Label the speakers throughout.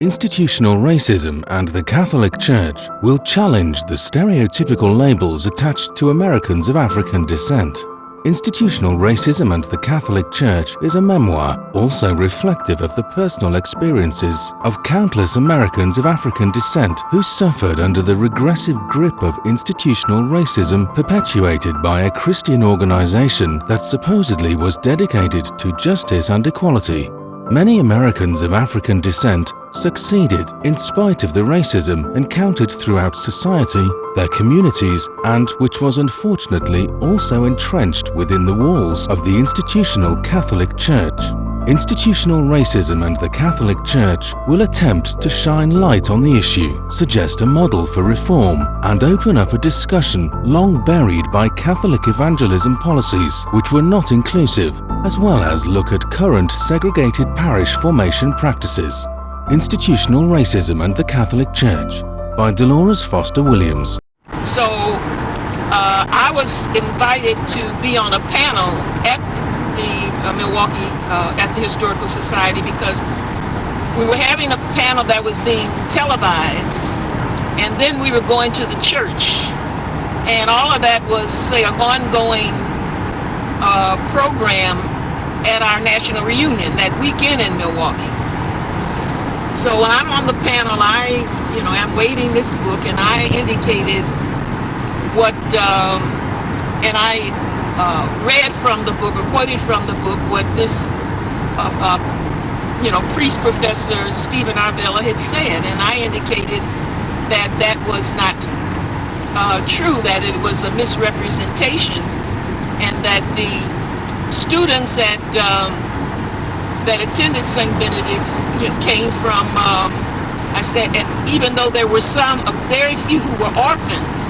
Speaker 1: Institutional racism and the Catholic Church will challenge the stereotypical labels attached to Americans of African descent. Institutional Racism and the Catholic Church is a memoir also reflective of the personal experiences of countless Americans of African descent who suffered under the regressive grip of institutional racism perpetuated by a Christian organization that supposedly was dedicated to justice and equality. Many Americans of African descent succeeded in spite of the racism encountered throughout society, their communities, and which was unfortunately also entrenched within the walls of the institutional Catholic Church. Institutional racism and the Catholic Church will attempt to shine light on the issue, suggest a model for reform, and open up a discussion long buried by Catholic evangelism policies which were not inclusive, as well as look at current segregated parish formation practices. Institutional Racism and the Catholic Church by Dolores Foster Williams.
Speaker 2: So I was invited to be on a panel at the Milwaukee at the Historical Society because we were having a panel that was being televised, and then we were going to the church, and all of that was, say, an ongoing program at our national reunion that weekend in Milwaukee. So when I'm on the panel, I'm waiting this book, and I indicated what, and I read from the book, or quoted from the book, what this, priest professor Stephen Arvella had said, and I indicated that that was not true, that it was a misrepresentation, and that the students that attended St. Benedict's came from, I said, even though there were some, very few who were orphans,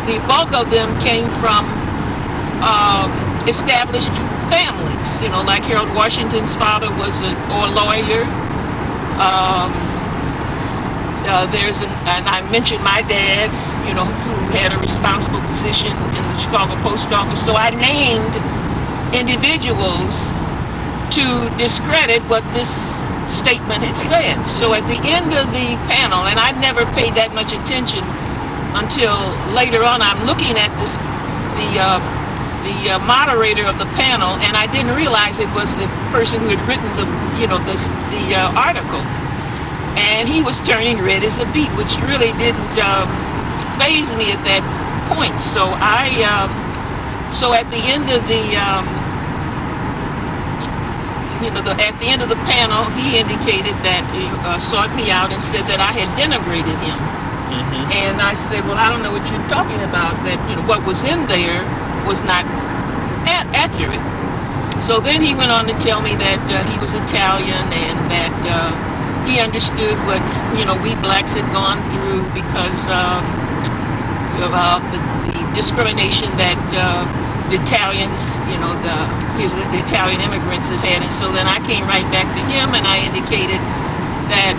Speaker 2: the bulk of them came from established families, like Harold Washington's father was a lawyer. And I mentioned my dad, who had a responsible position in the Chicago Post Office. So I named individuals to discredit what this statement had said. So at the end of the panel, and I'd never paid that much attention until later on, I'm looking at this, the moderator of the panel, and I didn't realize it was the person who had written the article. And he was turning red as a beet, which really didn't faze me at that point. So so at the end of at the end of the panel, he indicated that he sought me out and said that I had denigrated him. Mm-hmm. And I said, well, I don't know what you're talking about, that what was in there was not accurate. So then he went on to tell me that he was Italian, and that he understood what we blacks had gone through because of the discrimination that the Italians, the Italian immigrants had had. And so then I came right back to him, and I indicated that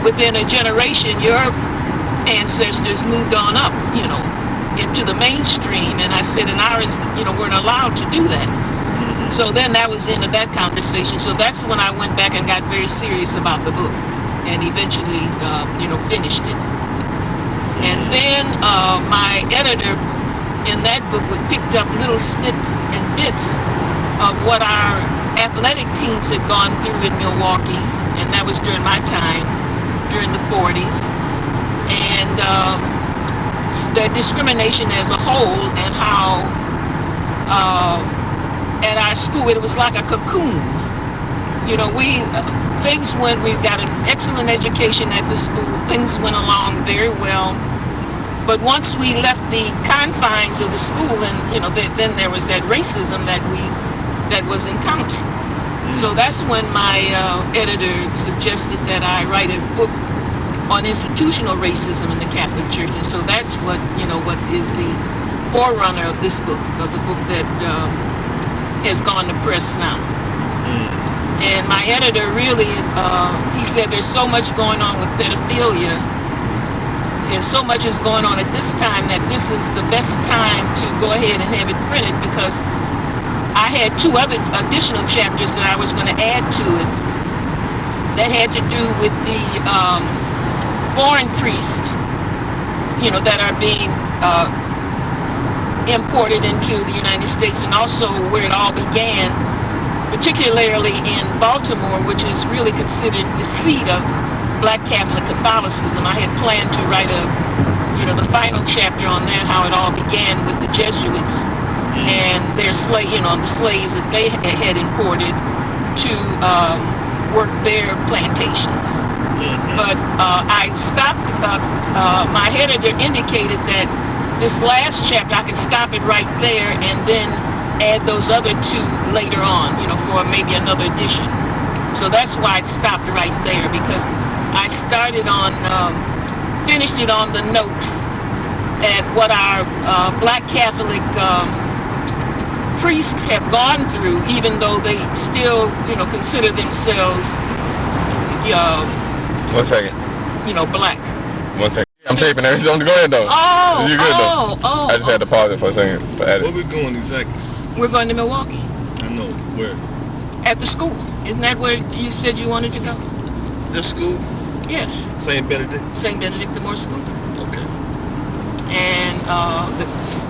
Speaker 2: within a generation, your ancestors moved on up, into the mainstream. And I said, and ours, weren't allowed to do that. So then that was the end of that conversation. So that's when I went back and got very serious about the book, and eventually, finished it. And then my editor in that book picked up little snips and bits of what our athletic teams had gone through in Milwaukee, and that was during my time, during the 40s, and the discrimination as a whole, and how at our school it was like a cocoon. We got an excellent education at the school. Things went along very well. But once we left the confines of the school, and then there was that racism that was encountered. So that's when my editor suggested that I write a book on institutional racism in the Catholic Church, and so that's what is the forerunner of this book, of the book that has gone to press now. And my editor really, he said, there's so much going on with pedophilia, and so much is going on at this time, that this is the best time to go ahead and have it printed, because I had 2 other additional chapters that I was going to add to it that had to do with the foreign priests, that are being imported into the United States, and also where it all began, particularly in Baltimore, which is really considered the seat of Black Catholic Catholicism. I had planned to write the final chapter on that, how it all began with the Jesuits and their the slaves that they had imported to work their plantations. But I stopped. My editor indicated that this last chapter I could stop it right there and then add those other two later on, for maybe another edition. So that's why it stopped right there, because I started on, finished it on the note at what our Black Catholic priests have gone through, even though they still, consider themselves,
Speaker 3: 1 second.
Speaker 2: Black.
Speaker 3: 1 second. I'm taping everything. Go ahead, though.
Speaker 2: Oh,
Speaker 3: you good, though. I just had to pause it for a second for editing.
Speaker 4: Where we going exactly?
Speaker 2: We're going to Milwaukee.
Speaker 4: I know. Where?
Speaker 2: At the school. Isn't that where you said you wanted to go?
Speaker 4: This school?
Speaker 2: Yes.
Speaker 4: St. Benedict?
Speaker 2: St. Benedict the Moore School.
Speaker 4: Okay.
Speaker 2: And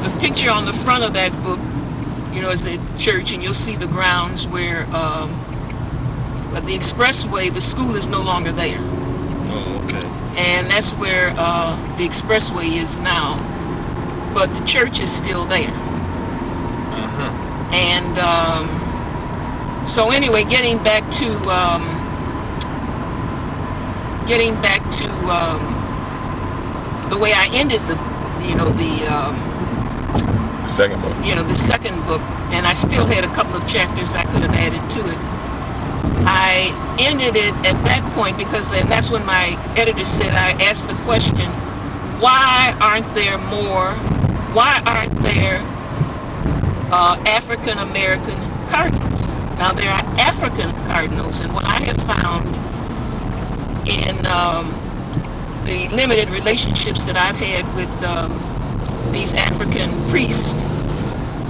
Speaker 2: the picture on the front of that book, is the church, and you'll see the grounds where the expressway, the school is no longer there.
Speaker 4: Oh, okay.
Speaker 2: And that's where the expressway is now. But the church is still there. And so anyway, getting back to the way I ended the
Speaker 3: second book.
Speaker 2: The second book, and I still had a couple of chapters I could have added to it. I ended it at that point because then that's when my editor said, I asked the question, why aren't there African American cardinals? Now there are African cardinals, and what I have found in the limited relationships that I've had with these African priests,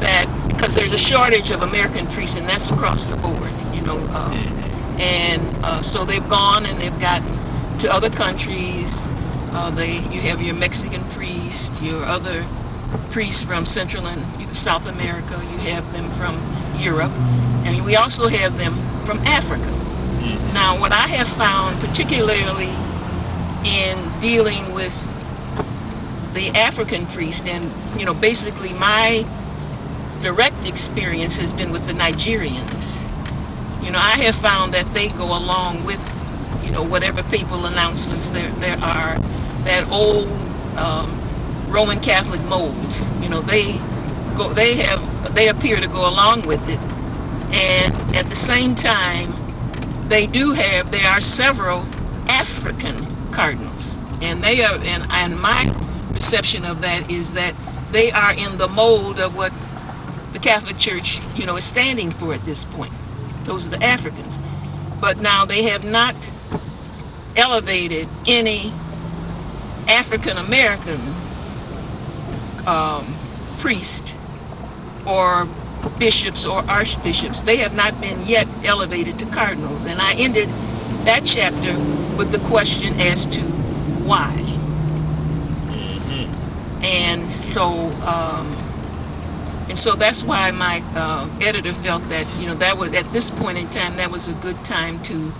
Speaker 2: that because there's a shortage of American priests, and that's across the board, so they've gone and they've gotten to other countries. You have your Mexican priest, your other priests from Central and South America. You have them from Europe, and we also have them from Africa. Now, what I have found, particularly in dealing with the African priest, and basically my direct experience has been with the Nigerians. I have found that they go along with whatever papal announcements there are, that old Roman Catholic mold. They appear to go along with it, and at the same time there are several African cardinals, and they are, and my perception of that is that they are in the mold of what the Catholic Church is standing for at this point. Those are the Africans. But now they have not elevated any African Americans, priests or bishops or archbishops. They have not been yet elevated to cardinals. And I ended that chapter with the question as to why. And so that's why my editor felt that that was, at this point in time, that was a good time to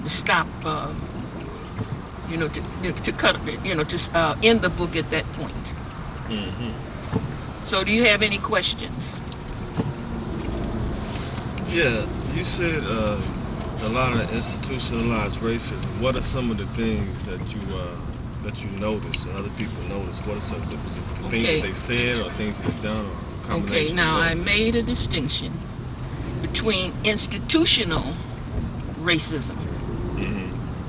Speaker 2: stop, to cut, to end the book at that point. So do you have any questions?
Speaker 4: Yeah, you said a lot of institutionalized racism. What are some of the things that you noticed and other people noticed? What are some of the things that they said, or things they've done, or a combination?
Speaker 2: Okay, now I made a distinction between institutional racism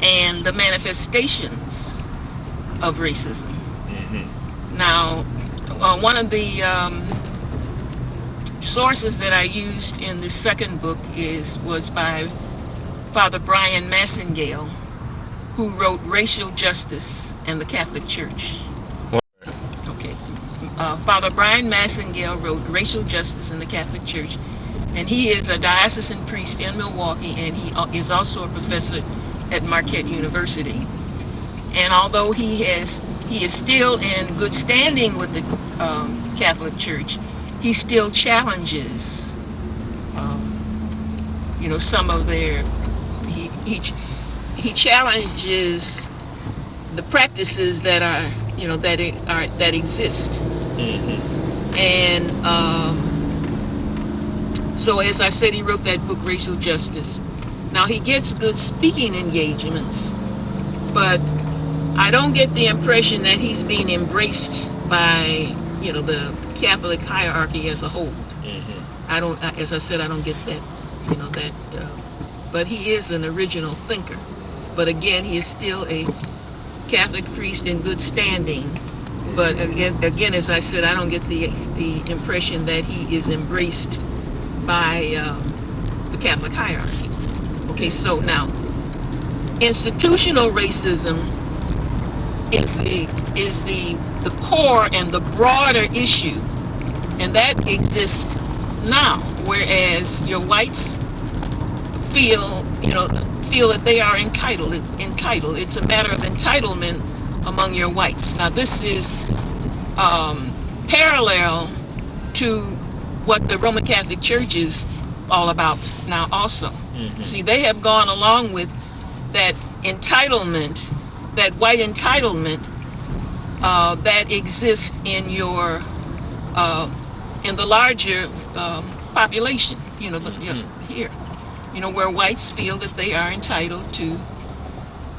Speaker 2: and the manifestations of racism. Now, one of the sources that I used in the second book was by Father Brian Massengale, who wrote Racial Justice and the Catholic Church. Okay. Father Brian Massengale wrote Racial Justice and the Catholic Church, and he is a diocesan priest in Milwaukee, and he is also a professor at Marquette University. And although he is still in good standing with the Catholic Church, he still challenges, some of their. He challenges the practices that are, that exist. And so, as I said, he wrote that book, Racial Justice. Now, he gets good speaking engagements, but I don't get the impression that he's being embraced by, the Catholic hierarchy as a whole. I don't, as I said, I don't get that, but he is an original thinker. But again, he is still a Catholic priest in good standing. But again, as I said, I don't get the impression that he is embraced by the Catholic hierarchy. Okay, so now, institutional racism is the core and the broader issue, and that exists now. Whereas your whites feel that they are entitled. It's a matter of entitlement among your whites. Now, this is parallel to what the Roman Catholic Church is all about now also. See, they have gone along with that entitlement, that white entitlement that exists in your in the larger population, here, where whites feel that they are entitled to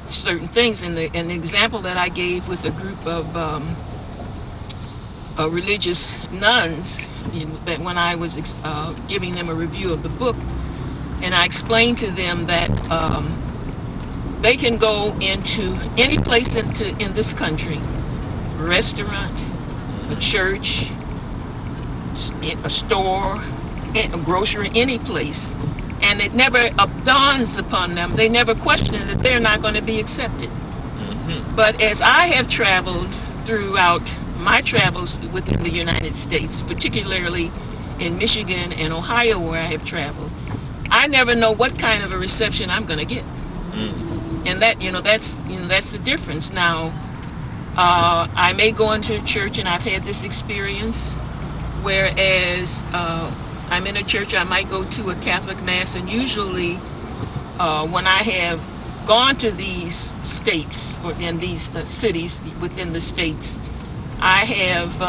Speaker 2: certain things. And an example that I gave with a group of religious nuns, that when I was giving them a review of the book, and I explained to them that they can go into any place in this country, a restaurant, a church, a store, a grocery, any place, and it never dawns upon them, they never question that they're not going to be accepted. But as I have traveled throughout my travels within the United States, particularly in Michigan and Ohio where I have traveled, I never know what kind of a reception I'm going to get. And that, that's the difference. Now, I may go into a church, and I've had this experience, whereas I'm in a church, I might go to a Catholic Mass, and usually when I have gone to these states or in these cities within the states, I have,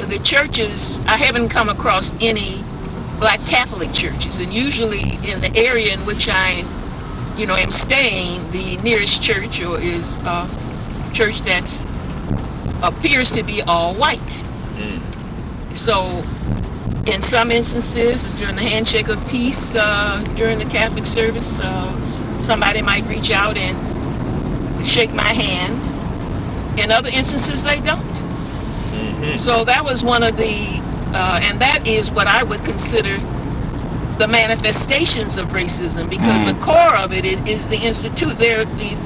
Speaker 2: the churches, I haven't come across any Black Catholic churches, and usually in the area in which I, am staying, the nearest church is a church that appears to be all white. So, in some instances, during the handshake of peace, during the Catholic service, somebody might reach out and shake my hand. In other instances, they don't. So that was one of the, and that is what I would consider the manifestations of racism, because the core of it is the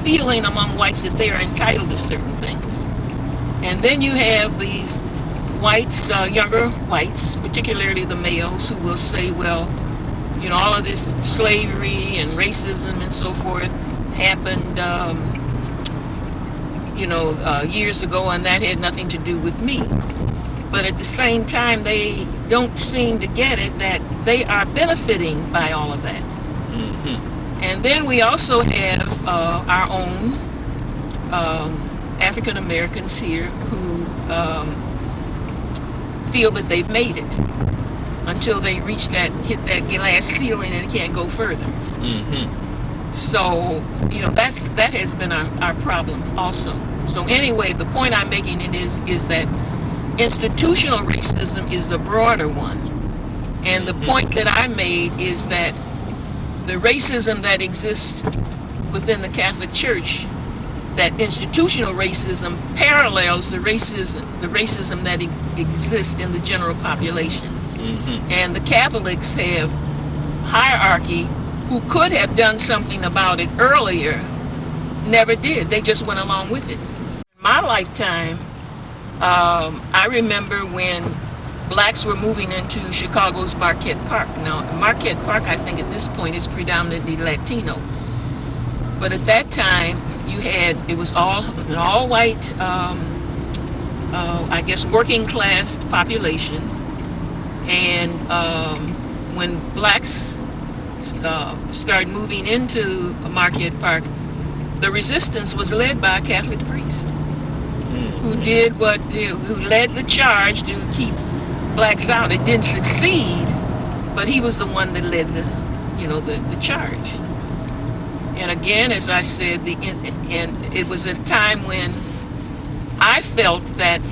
Speaker 2: feeling among whites that they are entitled to certain things. And then you have these whites, younger whites, particularly the males, who will say, well, all of this slavery and racism and so forth happened, years ago, and that had nothing to do with me. But at the same time, they don't seem to get it that they are benefiting by all of that. And then we also have our own African Americans here who feel that they've made it until they hit that glass ceiling and can't go further. So, that has been our problem also. So anyway, the point I'm making is that institutional racism is the broader one. And the point that I made is that the racism that exists within the Catholic Church, that institutional racism parallels the racism that exists in the general population. And the Catholics have hierarchy who could have done something about it earlier, never did. They just went along with it. In my lifetime, I remember when blacks were moving into Chicago's Marquette Park. Now, Marquette Park, I think at this point is predominantly Latino. But at that time, it was an all-white, I guess, working class population. And when blacks started moving into Marquette Park, the resistance was led by a Catholic priest who led the charge to keep blacks out. It didn't succeed, but he was the one that led the charge. And again, as I said, and it was a time when I felt that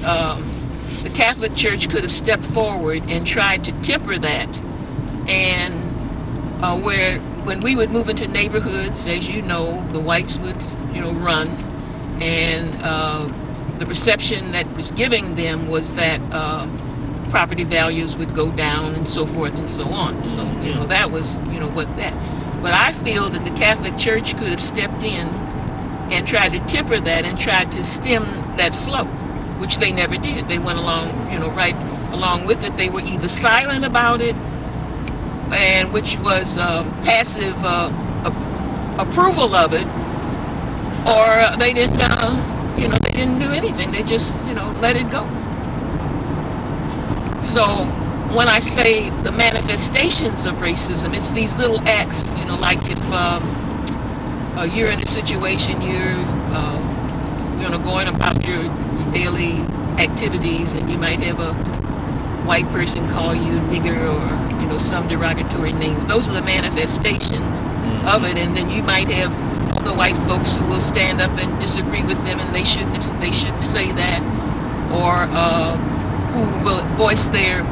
Speaker 2: the Catholic Church could have stepped forward and tried to temper that. And when we would move into neighborhoods, as you know, the whites would run, and the perception that was giving them was that property values would go down and so forth and so on. So that was but I feel that the Catholic Church could have stepped in and tried to temper that and tried to stem that flow, which they never did. They went along, right along with it. They were either silent about it, and which was passive approval of it, or they didn't, they didn't do anything. They just, let it go. So when I say the manifestations of racism, it's these little acts, like if you're in a situation, you're going about your daily activities, and you might have a white person call you nigger or some derogatory names. Those are the manifestations of it. And then you might have other white folks who will stand up and disagree with them, and they shouldn't say that, or who will voice their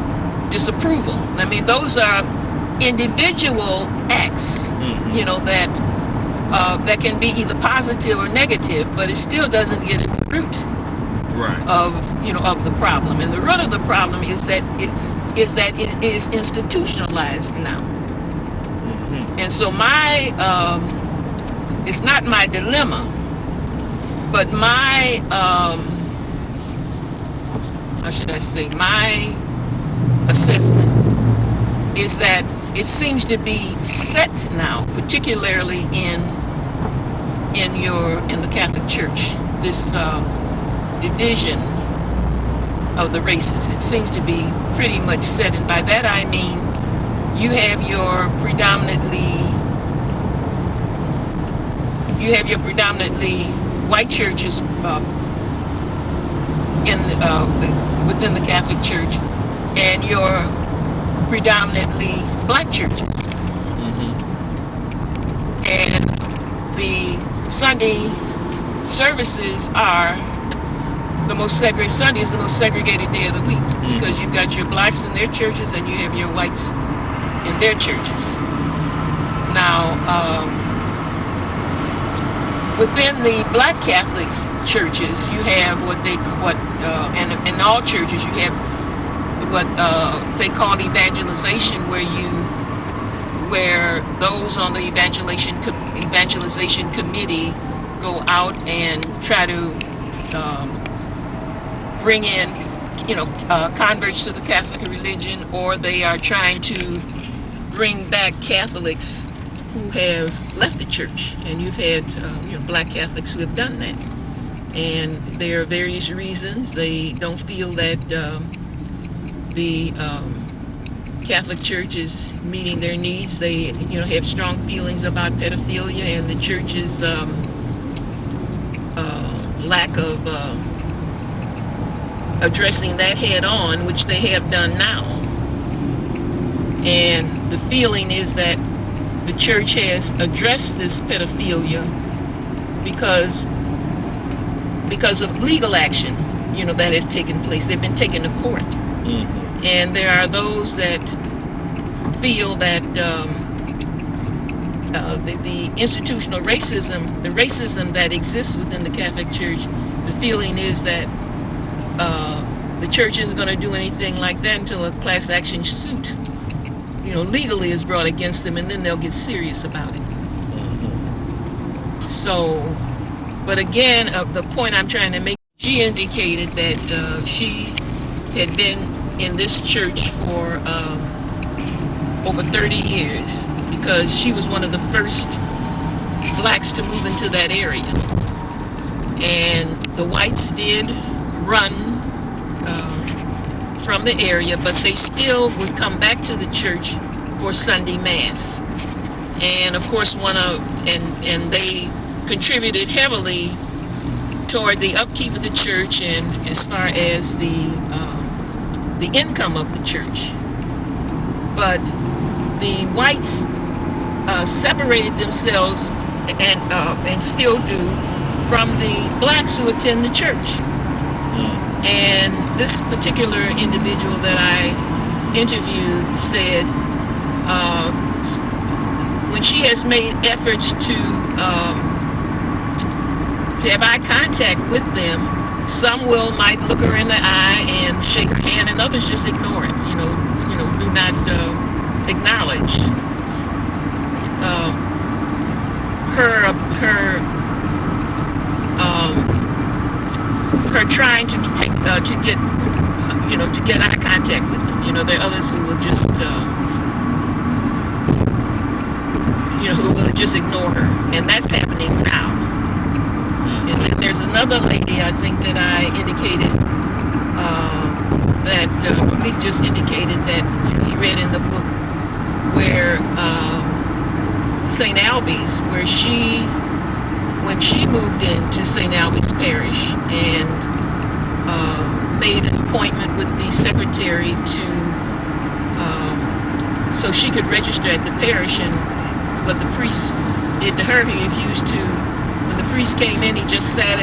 Speaker 2: disapproval. I mean, those are individual acts, that can be either positive or negative, but it still doesn't get at the root of the problem. And the root of the problem is that it is institutionalized now. And so it's not my dilemma, but my how should I say, my assessment is that it seems to be set now, particularly in the Catholic Church, this division of the races. It seems to be pretty much set, and by that I mean you have your predominantly white churches within the Catholic Church, and your predominantly black churches. And the Sunday services are the most segregated. Sunday is the most segregated day of the week, because you've got your blacks in their churches and you have your whites in their churches. Now, within the black Catholic churches, you have and in all churches you have what they call evangelization, where those on the evangelization committee go out and try to bring in converts to the Catholic religion, or they are trying to bring back Catholics who have left the church. And you've had black Catholics who have done that, and there are various reasons. They don't feel that the Catholic Church is meeting their needs. They have strong feelings about pedophilia and the church's lack of addressing that head on, which they have done now. And the feeling is that the church has addressed this pedophilia because of legal action, that had taken place. They've been taken to court. And there are those that feel that the institutional racism, the racism that exists within the Catholic Church, the feeling is that the church isn't going to do anything like that until a class action suit, legally is brought against them, and then they'll get serious about it. So, but again, the point I'm trying to make, she indicated that she had been in this church for over 30 years, because she was one of the first blacks to move into that area. And the whites did run from the area, but they still would come back to the church for Sunday Mass. And of course, and they contributed heavily toward the upkeep of the church and as far as the income of the church. But the whites separated themselves and still do from the blacks who attend the church. And this particular individual that I interviewed said when she has made efforts to have eye contact with them, some might look her in the eye and shake her hand, and others just ignore it. Do not acknowledge her trying to get eye contact with them. There are others who will just who will just ignore her, and that's happening now. And then there's another lady, I think, that I indicated that Malik just indicated that he read in the book where St. Albie's, where when she moved into St. Albie's Parish and made an appointment with the secretary so she could register at the parish, and what the priest did to her, he refused to. When the priest came in, he just sat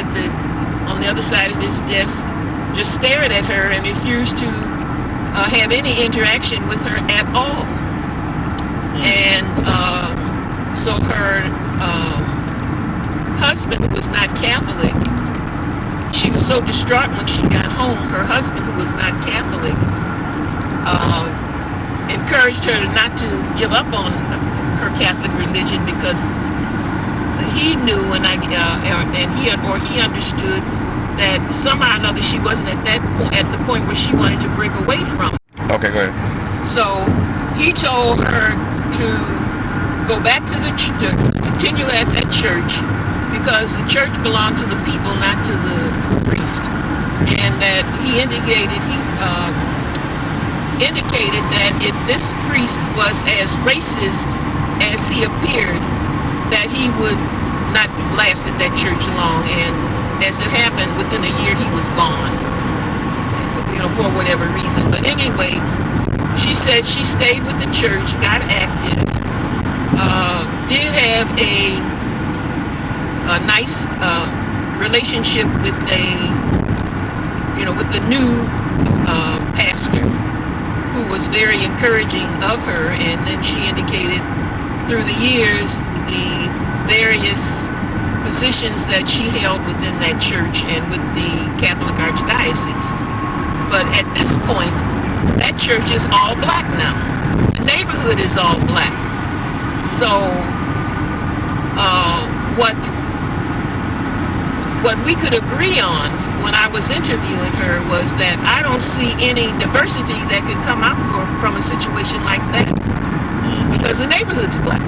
Speaker 2: on the other side of his desk, just stared at her and refused to have any interaction with her at all. And so her husband, who was not Catholic, she was so distraught when she got home. Her husband, who was not Catholic, encouraged her not to give up on her Catholic religion, because he knew he understood that somehow or another she wasn't at the point where she wanted to break away from it.
Speaker 3: Okay, go ahead.
Speaker 2: So he told her to go back to to continue at that church, because the church belonged to the people, not to the priest, and that he indicated that if this priest was as racist as he appeared, that he would not last at that church long. And as it happened, within a year he was gone, for whatever reason. But anyway, she said she stayed with the church, got active, did have a nice relationship with with the new pastor, who was very encouraging of her. And then she indicated through the years the various positions that she held within that church and with the Catholic Archdiocese. But at this point, that church is all black now. The neighborhood is all black. So what we could agree on when I was interviewing her was that I don't see any diversity that could come out from a situation like that, because the neighborhood's black.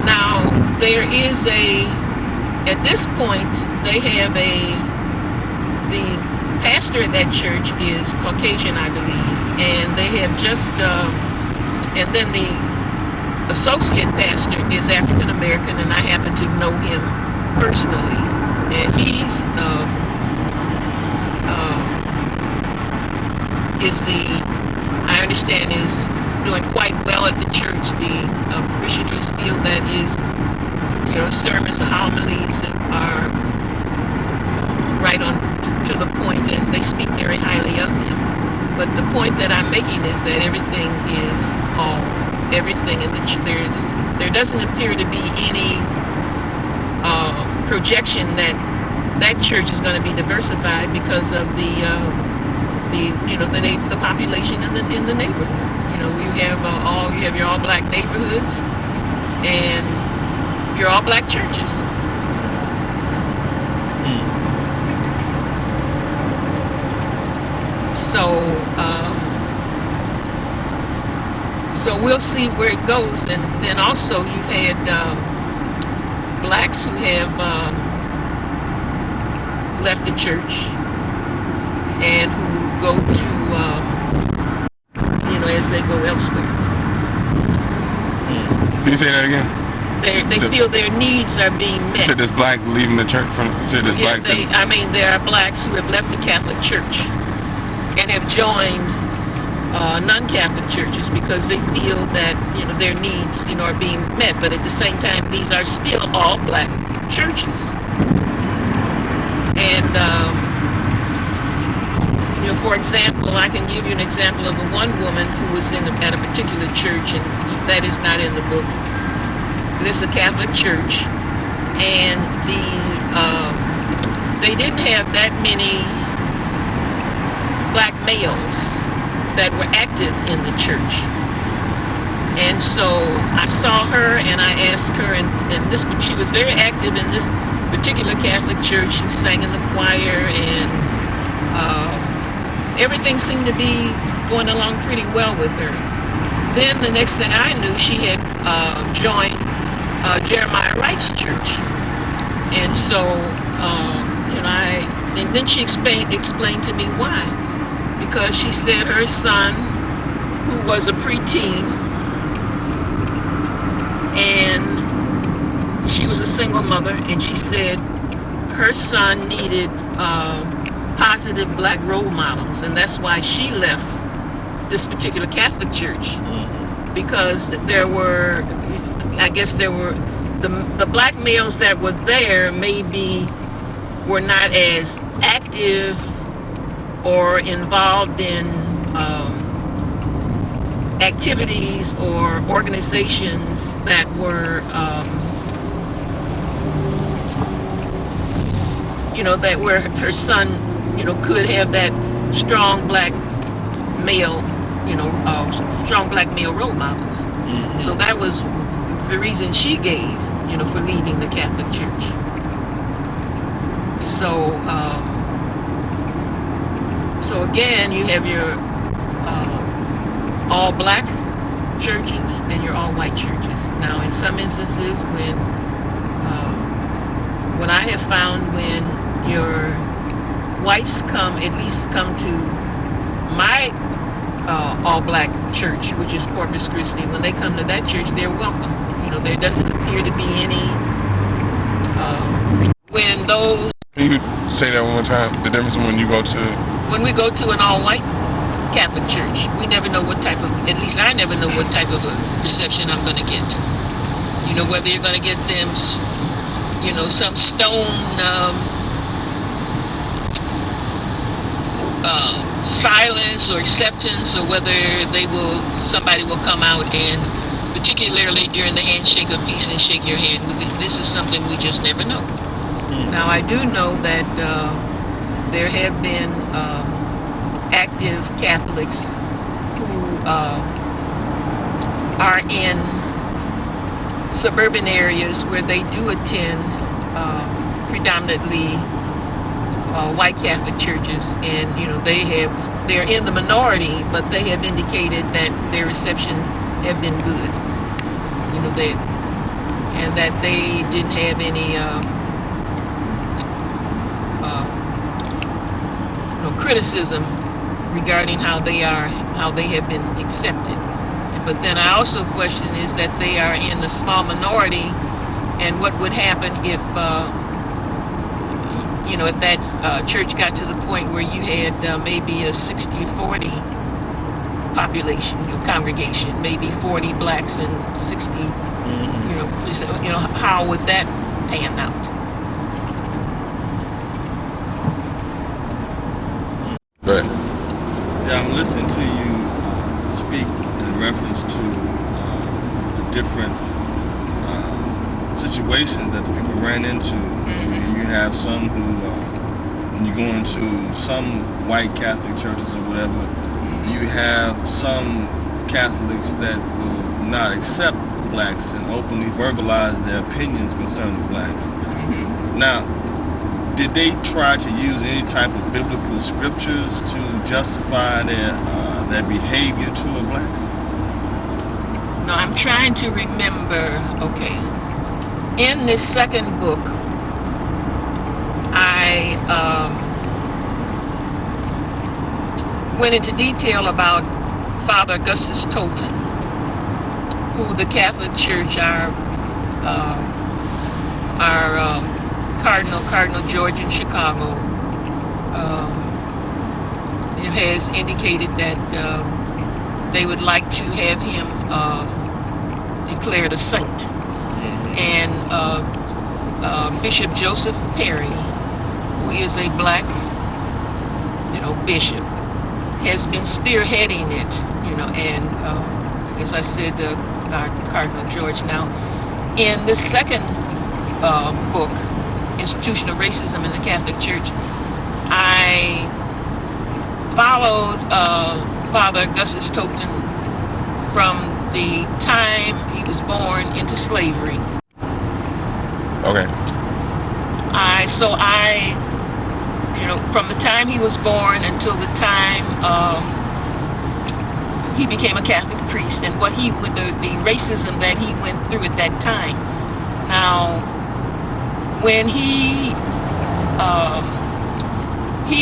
Speaker 2: Now, there is at this point, they have the pastor at that church is Caucasian, I believe, and they have just, and then the associate pastor is African American, and I happen to know him personally, and he's I understand is doing quite well at the church. The parishioners feel that his sermons or homilies are right on to the point, and they speak very highly of him. But the point that I'm making is that everything in the church, there doesn't appear to be any projection that church is going to be diversified because of the population in the neighborhood. You have your all black neighborhoods and your all black churches. So so we'll see where it goes. And then also you've had blacks who have left the church and who go to, as they go elsewhere.
Speaker 3: Can you say that again?
Speaker 2: They feel their needs are being met.
Speaker 3: You said there's black leaving the church from. You said there's blacks.
Speaker 2: There are blacks who have left the Catholic Church and have joined non-Catholic churches because they feel that their needs are being met. But at the same time, these are still all black churches. And for example, I can give you an example of the one woman who was at a particular church, and that is not in the book. There's a Catholic church, and they didn't have that many black males that were active in the church. And so I saw her and I asked her, and she was very active in this particular Catholic church. She sang in the choir, and everything seemed to be going along pretty well with her. Then the next thing I knew, she had joined Jeremiah Wright's church. And so, and then she explained to me why. Because she said her son, who was a preteen, and she was a single mother, and she said her son needed positive black role models, and that's why she left this particular Catholic church. Because there were the black males that were there maybe were not as active or involved in activities or organizations that were that where her son could have that strong black male strong black male role models. So that was the reason she gave for leaving the Catholic Church. So again, you have your all black churches and your all white churches. Now, in some instances, when I have found when your whites at least come to my all black church, which is Corpus Christi, when they come to that church, they're welcome. There doesn't appear to be any when those.
Speaker 3: Can you say that one more time? The difference when you go to.
Speaker 2: When we go to an all-white Catholic church, we never know what type of, at least I never know what type of a reception I'm going to get. Whether you're going to get them, some stone silence or acceptance, or whether somebody will come out and, particularly during the handshake of peace, and shake your hand. This is something we just never know. Now, I do know that there have been active Catholics who are in suburban areas where they do attend predominantly white Catholic churches, and they're in the minority, but they have indicated that their reception have been good. And that they didn't have any criticism regarding how they have been accepted. But then I also question is that they are in a small minority, and what would happen if if that church got to the point where you had maybe a 60-40 population, congregation, maybe 40 blacks and 60, how would that pan out?
Speaker 3: Right.
Speaker 4: Yeah, I'm listening to you speak in reference to the different situations that the people ran into. You have some who, when you go into some white Catholic churches or whatever, you have some Catholics that will not accept blacks and openly verbalize their opinions concerning blacks. Now, did they try to use any type of biblical scriptures to justify their behavior toward blacks?
Speaker 2: No, I'm trying to remember. Okay, in this second book, I went into detail about Father Augustus Tolton, who the Catholic Church, our Cardinal George in Chicago, it has indicated that they would like to have him declared a saint. And Bishop Joseph Perry, who is a black, bishop, has been spearheading it, and as I said, Cardinal George. Now, in this second book, Institutional Racism in the Catholic Church, I followed Father Augustus Tolton from the time he was born into slavery.
Speaker 3: Okay.
Speaker 2: From the time he was born until the time he became a Catholic priest, and the racism that he went through at that time. Now, when he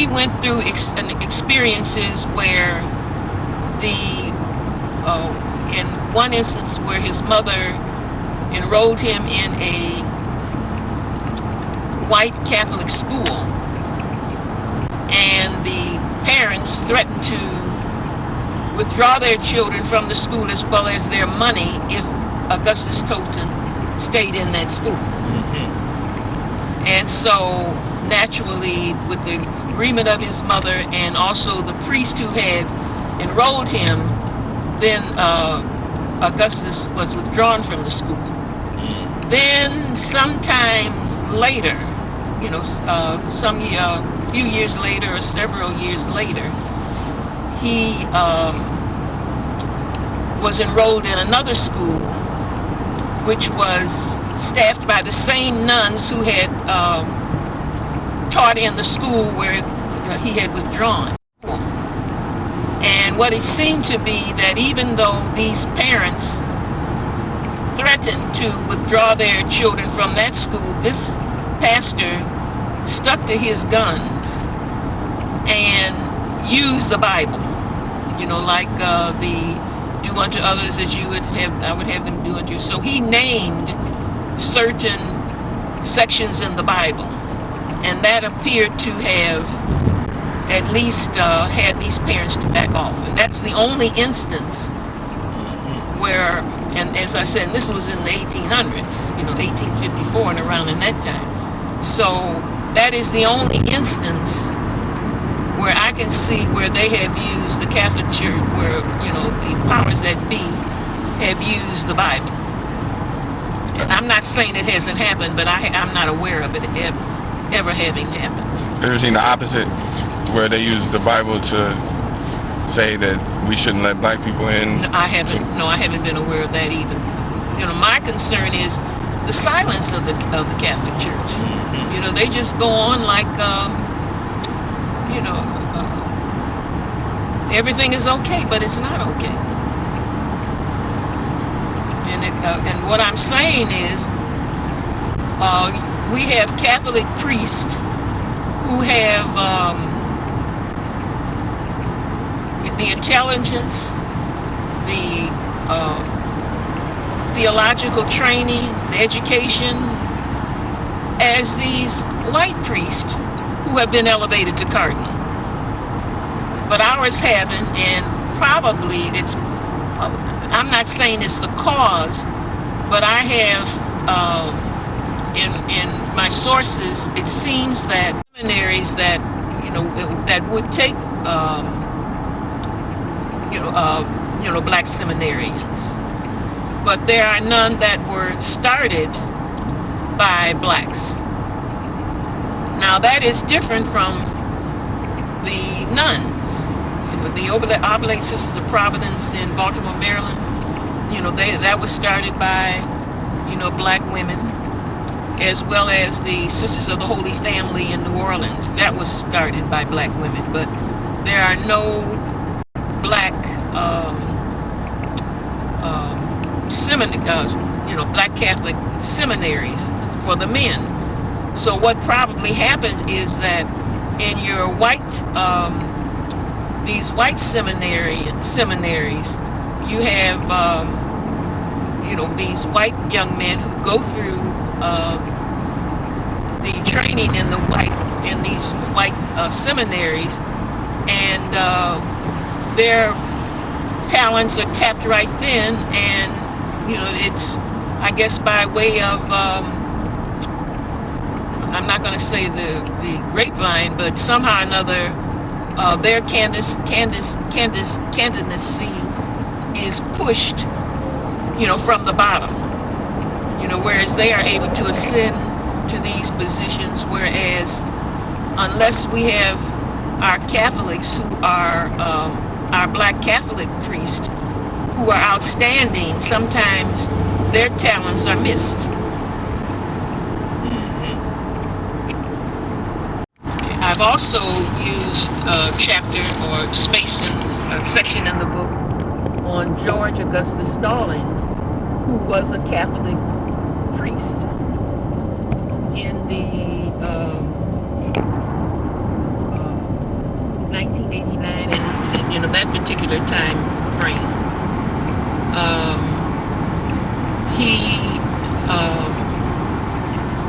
Speaker 2: went through experiences where in one instance where his mother enrolled him in a white Catholic school, and the parents threatened to withdraw their children from the school as well as their money if Augustus Tolton stayed in that school. And so, naturally, with the agreement of his mother and also the priest who had enrolled him, then Augustus was withdrawn from the school. Then, sometimes later, few years later or several years later, he was enrolled in another school, which was staffed by the same nuns who had taught in the school where he had withdrawn. And what it seemed to be that even though these parents threatened to withdraw their children from that school, this pastor stuck to his guns and used the Bible, like the do unto others as you would have, I would have them do unto you. So he named certain sections in the Bible, and that appeared to have at least had these parents to back off. And that's the only instance where, and as I said, this was in the 1800s, 1854 and around in that time. So that is the only instance where I can see where they have used the Catholic Church, where, the powers that be have used the Bible. And I'm not saying it hasn't happened, but I'm not aware of it ever having happened.
Speaker 3: Ever seen the opposite, where they use the Bible to say that we shouldn't let black people in?
Speaker 2: No, I haven't been aware of that either. My concern is the silence of the Catholic Church. They just go on like, everything is okay, but it's not okay. And what I'm saying is, we have Catholic priests who have the intelligence, the theological training, the education, as these white priests who have been elevated to cardinal. But ours haven't, and probably it's, I'm not saying it's the cause, but I have, in my sources, it seems that seminaries that, that would take, black seminarians, but there are none that were started by blacks. Now that is different from the nuns. The Oblate Sisters of Providence in Baltimore, Maryland, that was started by, black women. as well as the Sisters of the Holy Family in New Orleans. That was started by black women, but there are no black black Catholic seminaries for the men. So what probably happened is that in your these white seminaries, you have these white young men who go through the training in these white seminaries, and their talents are tapped right then, and it's, I guess, by way of I'm not going to say the grapevine, but somehow or another their candidacy is pushed from the bottom, whereas they are able to ascend to these positions, whereas unless we have our Catholics who are our black Catholic priests who are outstanding, sometimes their talents are missed. I've also used a chapter or space in a section in the book on George Augustus Stallings, who was a Catholic priest in the 1989 and that particular time frame.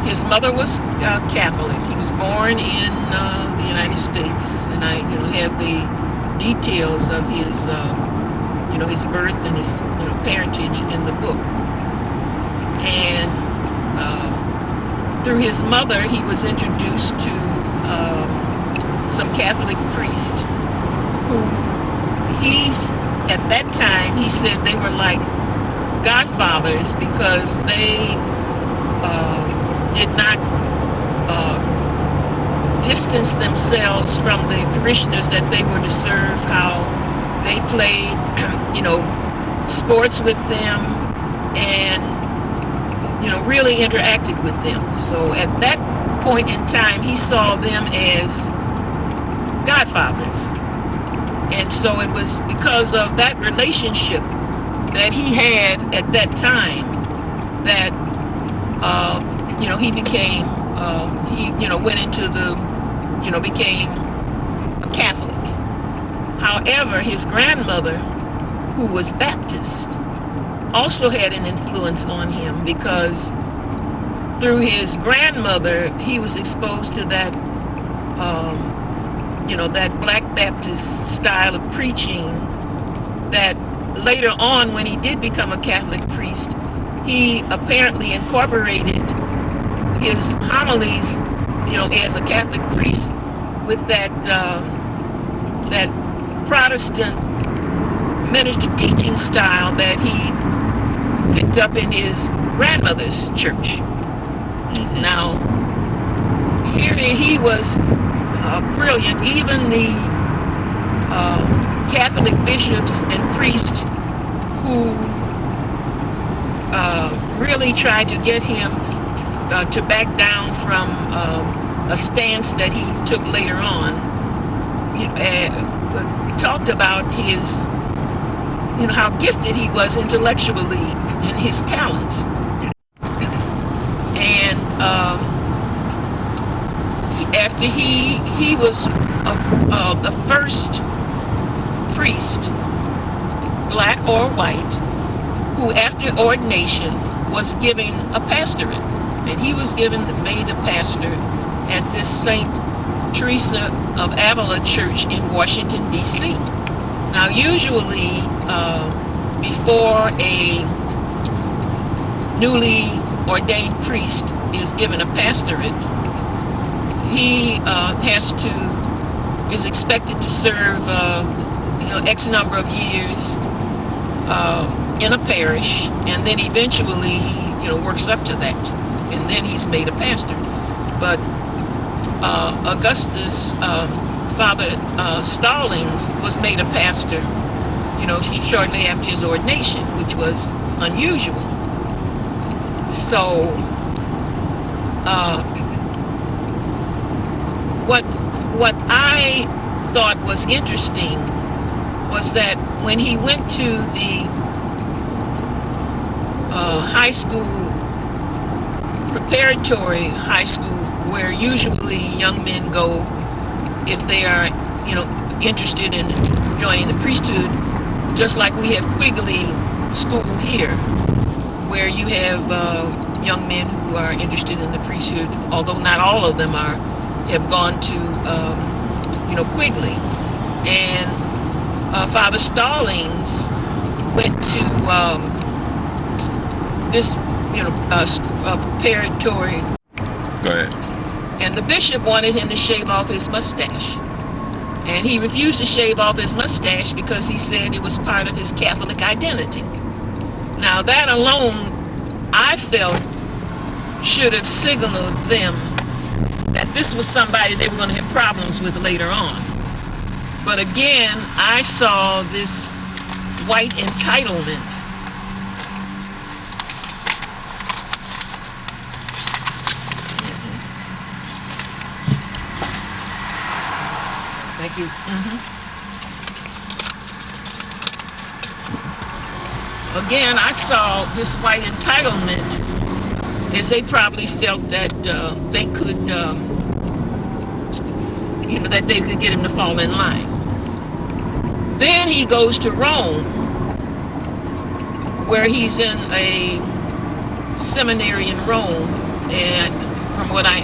Speaker 2: His mother was Catholic. He was born in the United States, and I have the details of his his birth and his parentage in the book. And through his mother, he was introduced to some Catholic priests who at that time he said they were like godfathers, because they did not distance themselves from the parishioners that they were to serve, how they played sports with them, and really interacted with them. So at that point in time, he saw them as godfathers. And so it was because of that relationship that he had at that time that he became went into the became a Catholic. However, his grandmother, who was Baptist, also had an influence on him, because through his grandmother he was exposed to that that black Baptist style of preaching, that later on, when he did become a Catholic priest, he apparently incorporated his homilies as a Catholic priest with that that Protestant minister teaching style that he picked up in his grandmother's church. Now, here he was brilliant. Even the Catholic bishops and priests who really tried to get him to back down from a stance that he took later on, talked about his, how gifted he was intellectually in his talents. And after he was the first priest, black or white, who after ordination was given a pastorate, and he was made a pastor at this St. Teresa of Avila Church in Washington, D.C. Now, usually before a newly ordained priest is given a pastorate, he is expected to serve X number of years in a parish, and then eventually works up to that, and then he's made a pastor. But Augustus, Father Stallings, was made a pastor shortly after his ordination, which was unusual. So what I thought was interesting was that when he went to the high school, preparatory high school, where usually young men go if they are, interested in joining the priesthood, just like we have Quigley School here, where you have young men who are interested in the priesthood, although not all of them have gone to, Quigley. And Father Stallings went to this, preparatory.
Speaker 3: Go ahead.
Speaker 2: And the bishop wanted him to shave off his mustache. And he refused to shave off his mustache because he said it was part of his Catholic identity. Now that alone, I felt, should have signaled them that this was somebody they were going to have problems with later on. But again, I saw this white entitlement. Thank you. Again, I saw this white entitlement as they probably felt that they could, that they could get him to fall in line. Then he goes to Rome, where he's in a seminary in Rome, and from what I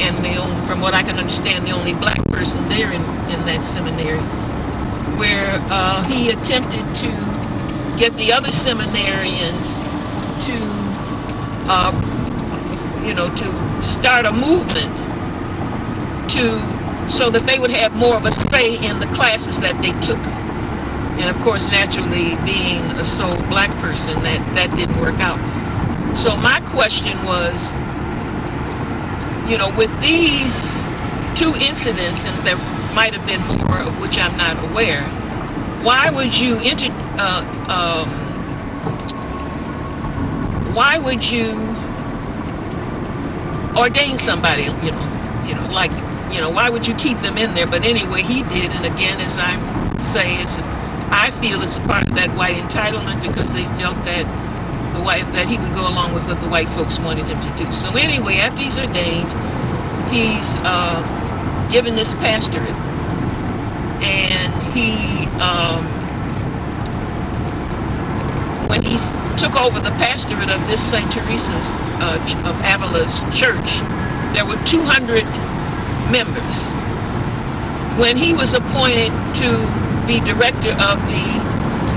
Speaker 2: can understand, the only black person there in that seminary, where he attempted to get the other seminarians to, to start a movement so that they would have more of a say in the classes that they took. And of course, naturally, being a sole black person, that didn't work out. So my question was, with these two incidents, and there might have been more of which I'm not aware, why would you ordain somebody, why would you keep them in there? But anyway, he did, and again, as I say, I feel it's a part of that white entitlement, because they felt that that he would go along with what the white folks wanted him to do. So anyway, after he's ordained, he's given this pastorate, and he when he took over the pastorate of this St. Teresa's of Avila's church, there were 200 members. When he was appointed to be director of the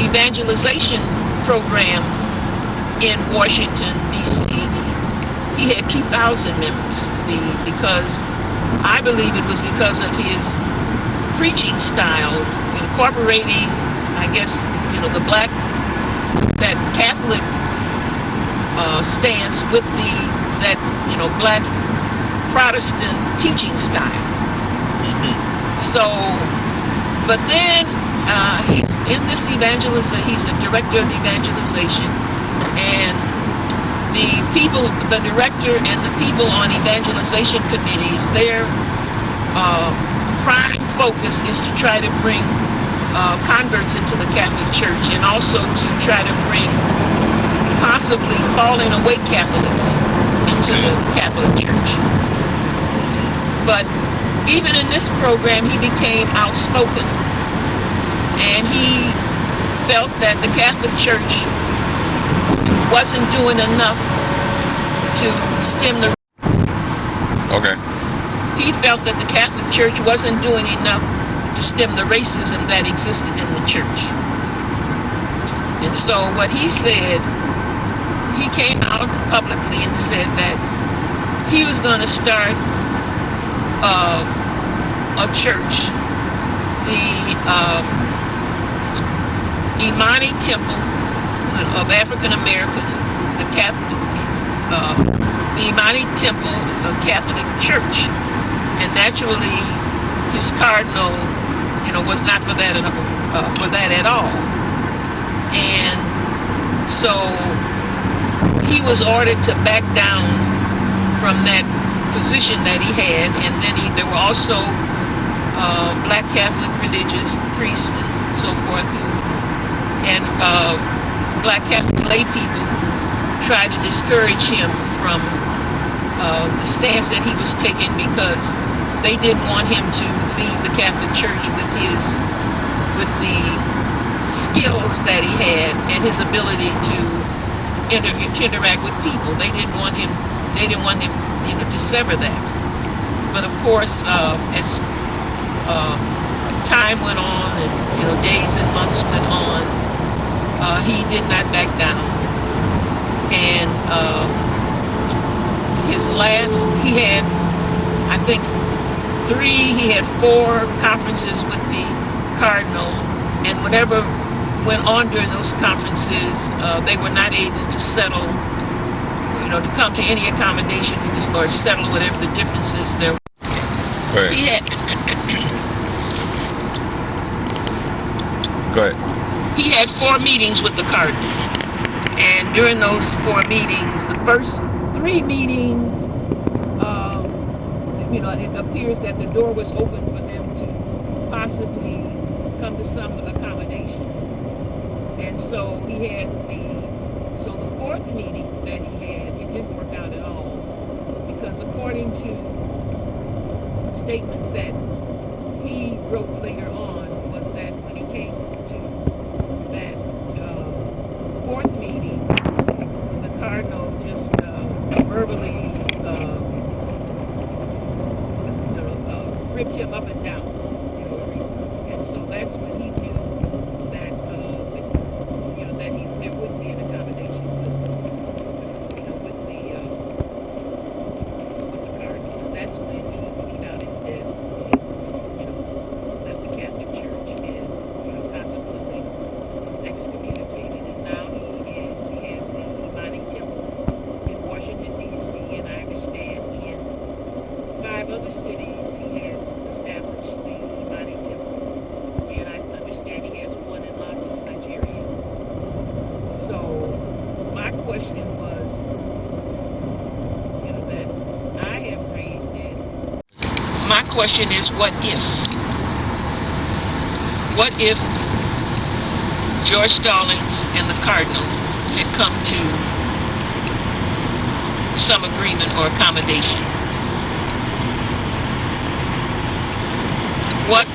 Speaker 2: evangelization program in Washington, D.C., he had 2,000 members. Because I believe it was because of his preaching style, incorporating, I guess, the that Catholic stance with that black Protestant teaching style. So, but then he's in this he's a director of evangelization, and the director and the people on evangelization committees, their prime focus is to try to bring converts into the Catholic Church, and also to try to bring possibly falling away Catholics into the Catholic Church. But even in this program, he became outspoken, and he felt that the Catholic Church wasn't doing enough to stem the...
Speaker 3: Okay.
Speaker 2: He felt that the Catholic Church wasn't doing enough to stem the racism that existed in the church. And so what he said, he came out publicly and said that he was going to start a church, the Imani Temple of African American, the Imani Temple of Catholic Church, and naturally his cardinal, was not for that at all. And so he was ordered to back down from that position that he had, and then there were also black Catholic religious priests and so forth, and black Catholic lay people who tried to discourage him from the stance that he was taking, because they didn't want him to leave the Catholic Church with the skills that he had and his ability to interact with people. They didn't want him to sever that. But of course, as time went on, and days and months went on, he did not back down. And he had, I think, he had 4 conferences with the Cardinal, and whatever went on during those conferences, they were not able to settle, to come to any accommodation or settle whatever the differences there were.
Speaker 3: Go ahead. Go ahead.
Speaker 2: He had 4 meetings with the Cardinal, and during those 4 meetings, the first 3 meetings, it appears that the door was open for them to possibly come to some accommodation. And so the 4th meeting that he had, it didn't work out at all, because according to statements that he wrote later on, was that when he came to that 4th meeting, the Cardinal just verbally ripped him up and down, and so that's when he knew that there wouldn't be an accommodation with the Cardinal. And that's when he beat out his desk, left the Catholic Church, and consequently was excommunicated. And now he has the Imani Temple in Washington D.C., and I understand in 5 other cities he has established the Imani Temple, and I understand he has one in Lagos, Nigeria. So my question was, that I have raised is, my question is, what if George Stallings and the Cardinal had come to some agreement or accommodation? What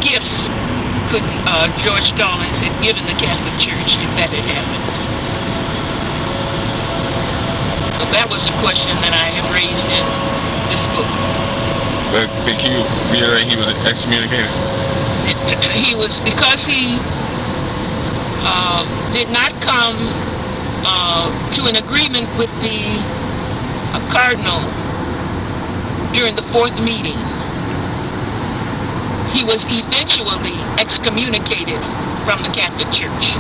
Speaker 2: gifts could George Stallings have given the Catholic Church if that had happened? So that was a question that I have raised in this book.
Speaker 3: But can you reiterate, he was excommunicated?
Speaker 2: Because he did not come to an agreement with the Cardinal during the 4th meeting. He was eventually excommunicated from the Catholic Church.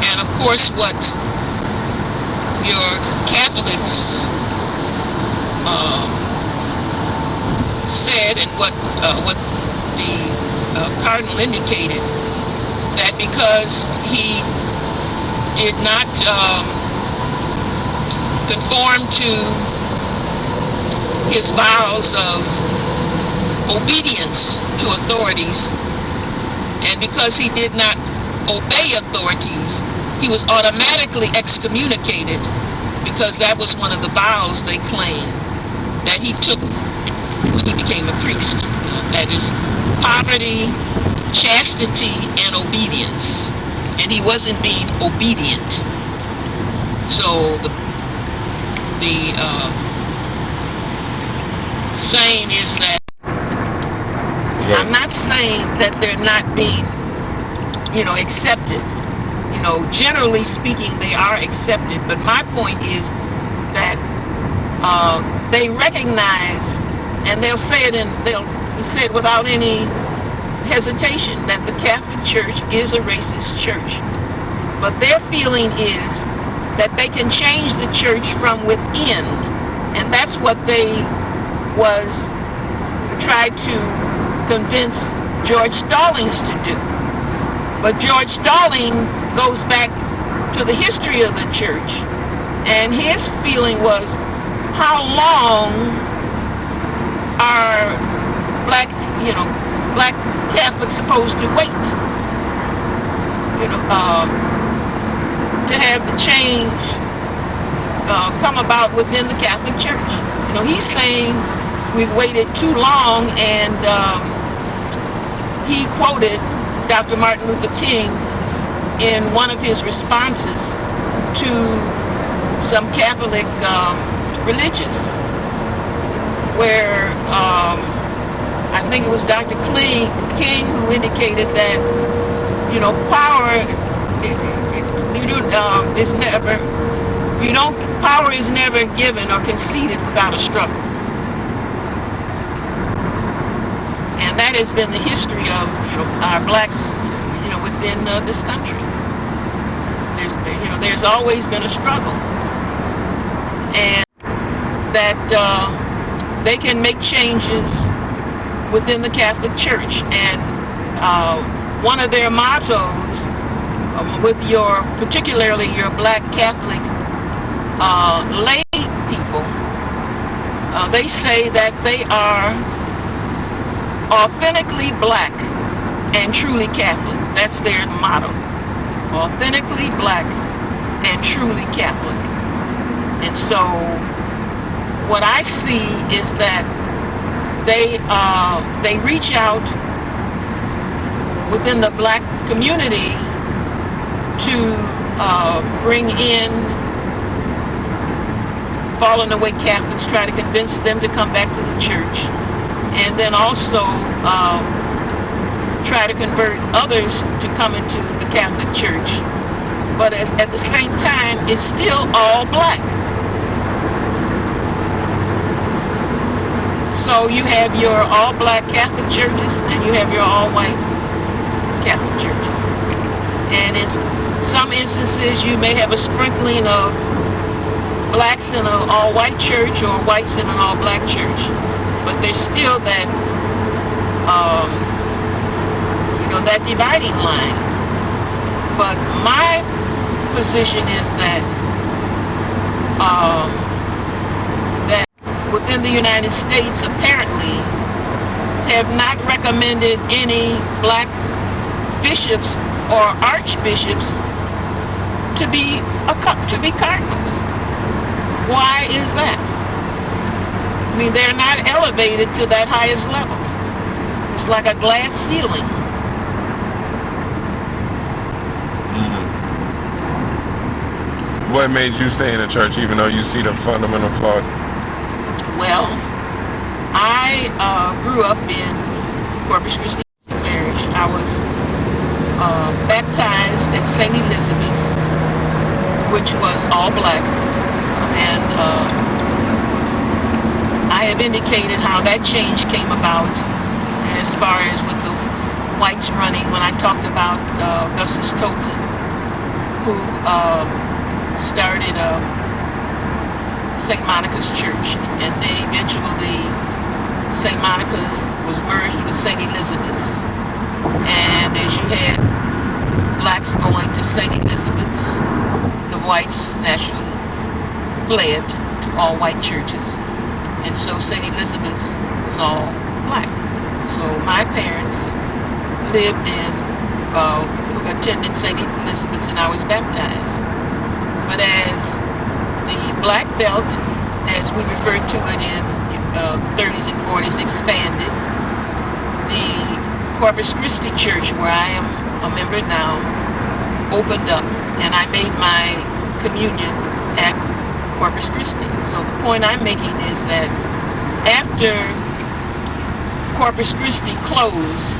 Speaker 2: And of course, what your Catholics said, and what the Cardinal indicated, that because he did not conform to his vows of obedience to authorities, and because he did not obey authorities, he was automatically excommunicated, because that was one of the vows they claimed that he took when he became a priest. That is poverty, chastity, and obedience. And he wasn't being obedient. So the saying is that, I'm not saying that they're not being, accepted. Generally speaking, they are accepted. But my point is that they recognize, and they'll say it without any hesitation, that the Catholic Church is a racist church. But their feeling is that they can change the church from within, and that's what they tried to convince George Stallings to do. But George Stallings goes back to the history of the church, and his feeling was, how long are black Catholics supposed to wait, to have the change come about within the Catholic Church? He's saying we've waited too long, and he quoted Dr. Martin Luther King in one of his responses to some Catholic religious, where I think it was Dr. King who indicated that power is never given or conceded without a struggle. And that has been the history of our blacks within this country. There's always been a struggle, and that they can make changes within the Catholic Church. And one of their mottos, particularly your black Catholic lay people, they say that they are authentically black and truly Catholic. That's their motto: authentically black and truly Catholic. And so what I see is that they reach out within the black community to bring in fallen away Catholics, try to convince them to come back to the church, and then also try to convert others to come into the Catholic Church. But at the same time, it's still all black. So you have your all black Catholic churches, and you have your all white Catholic churches. And in some instances, you may have a sprinkling of blacks in an all white church or whites in an all black church. But there's still that that dividing line. But my position is that that within the United States apparently have not recommended any black bishops or archbishops to be cardinals. Why is that? I mean, they're not elevated to that highest level. It's like a glass ceiling.
Speaker 3: What made you stay in the church even though you see the fundamental flaws?
Speaker 2: Well, I grew up in Corpus Christi Parish. I was baptized at St. Elizabeth's, which was all black. And I have indicated how that change came about, as far as with the whites running, when I talked about Augustus Tolton, who started St. Monica's Church, and they eventually, St. Monica's was merged with St. Elizabeth's, and as you had blacks going to St. Elizabeth's, the whites naturally fled to all white churches, and so St. Elizabeth's was all black. So my parents lived attended St. Elizabeth's, and I was baptized. But as the black belt, as we referred to it in 30s and 40s, expanded, the Corpus Christi Church, where I am a member now, opened up, and I made my communion at Corpus Christi. So the point I'm making is that after Corpus Christi closed,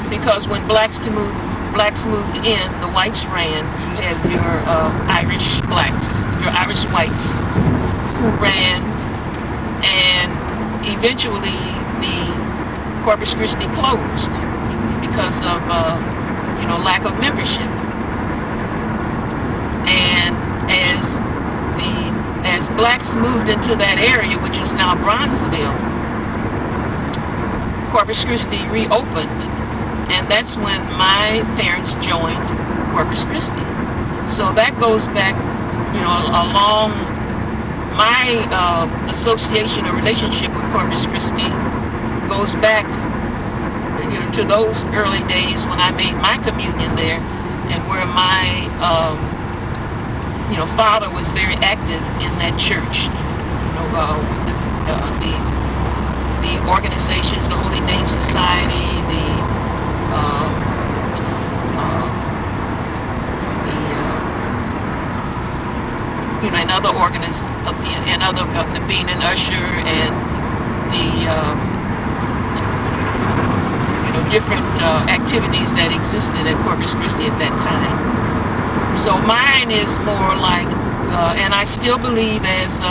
Speaker 2: because when blacks moved in, the whites ran. You had your Irish blacks, your Irish whites, who ran, and eventually the Corpus Christi closed because of lack of membership. And as blacks moved into that area, which is now Bronzeville, Corpus Christi reopened, and that's when my parents joined Corpus Christi. So that goes back, along my association or relationship with Corpus Christi goes back, to those early days when I made my communion there, and where my father was very active in that church. With the organizations, the Holy Name Society, and other being an usher, and the different activities that existed at Corpus Christi at that time. So mine is more like, and I still believe, as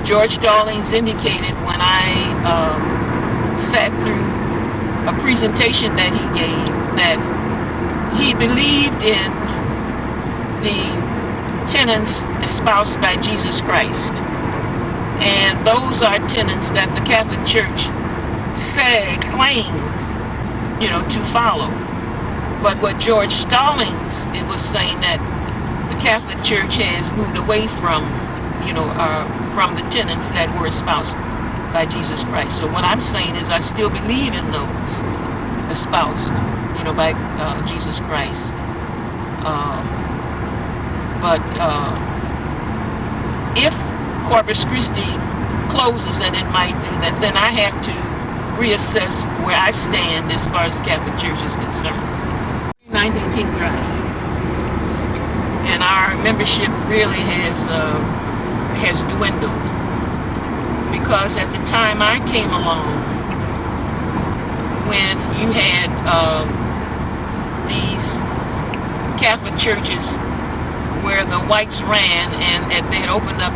Speaker 2: George Stallings indicated when I sat through a presentation that he gave, that he believed in the tenets espoused by Jesus Christ. And those are tenets that the Catholic Church claims, to follow. But what George Stallings was saying, that the Catholic Church has moved away from the tenets that were espoused by Jesus Christ. So what I'm saying is, I still believe in those espoused, by Jesus Christ. But if Corpus Christi closes, and it might do that, then I have to reassess where I stand as far as the Catholic Church is concerned. 9th and King Drive, and our membership really has dwindled, because at the time I came along, when you had these Catholic churches where the whites ran, and they had opened up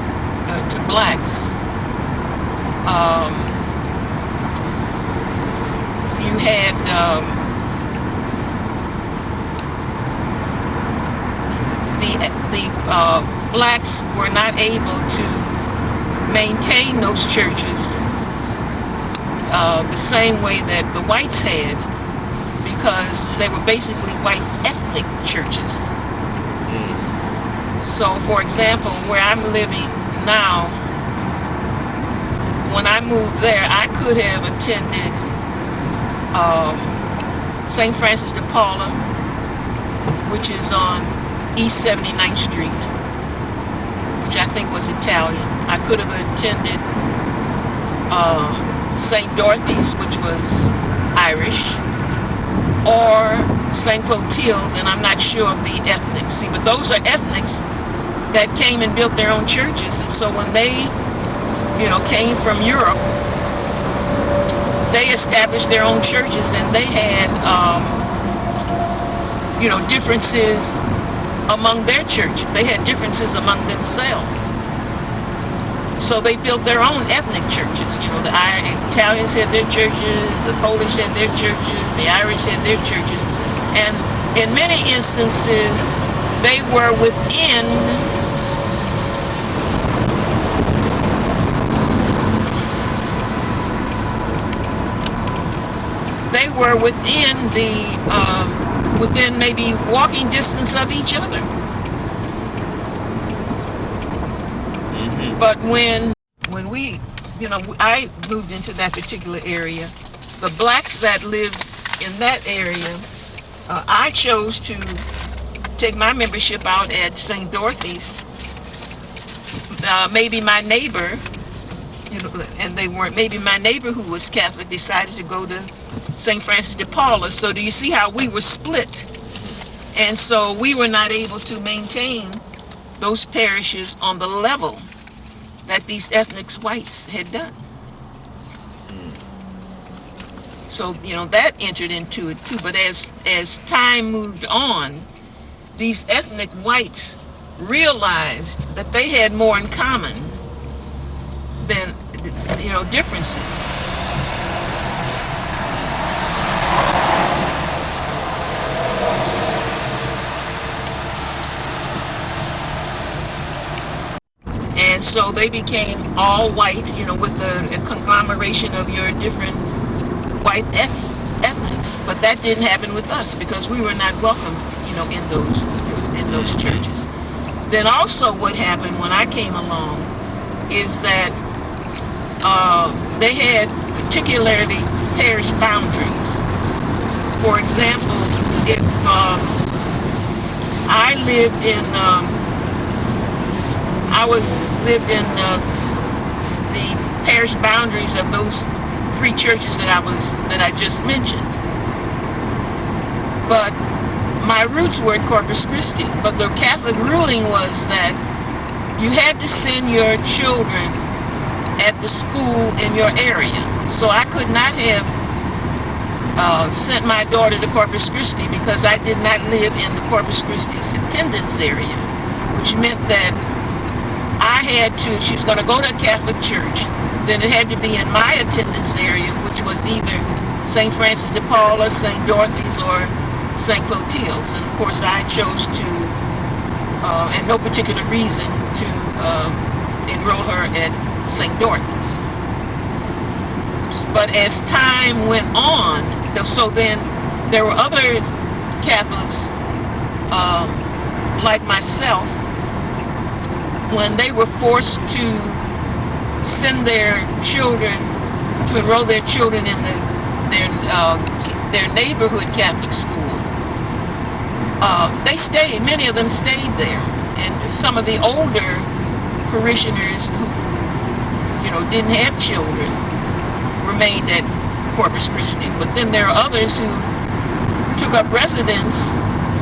Speaker 2: to blacks, you had the blacks were not able to maintain those churches the same way that the whites had, because they were basically white ethnic churches. So, for example, where I'm living now, when I moved there, I could have attended St. Francis de Paula, which is on East 79th Street, which I think was Italian. I could have attended St. Dorothy's, which was Irish, or St. Clotilde's, and I'm not sure of the ethnics. See, but those are ethnics that came and built their own churches, and so when they, came from Europe, they established their own churches, and they had, differences among their church. They had differences among themselves. So they built their own ethnic churches. The Italians had their churches, the Polish had their churches, the Irish had their churches. And in many instances, they were within within maybe walking distance of each other. But when I moved into that particular area, the blacks that lived in that area, I chose to take my membership out at St. Dorothy's. Maybe my neighbor, and they weren't, maybe my neighbor who was Catholic decided to go to St. Francis de Paula. So do you see how we were split? And so we were not able to maintain those parishes on the level that these ethnic whites had done. So, that entered into it too. But as time moved on, these ethnic whites realized that they had more in common than, differences. And so they became all white, with the conglomeration of your different white ethnics, but that didn't happen with us because we were not welcome, in those churches. Then also what happened when I came along is that they had particularly parish boundaries. For example, if I lived in the parish boundaries of those three churches that I just mentioned. But my roots were at Corpus Christi. But the Catholic ruling was that you had to send your children at the school in your area. So I could not have sent my daughter to Corpus Christi because I did not live in the Corpus Christi's attendance area, which meant that she was going to go to a Catholic church, then it had to be in my attendance area, which was either St. Francis de Paula, St. Dorothy's, or St. Clotilde's. And of course I chose to, and no particular reason, to enroll her at St. Dorothy's. But as time went on, so then there were other Catholics like myself, when they were forced to send their children, to enroll their children in their neighborhood Catholic school, they stayed. Many of them stayed there, and some of the older parishioners who, didn't have children remained at Corpus Christi. But then there are others who took up residence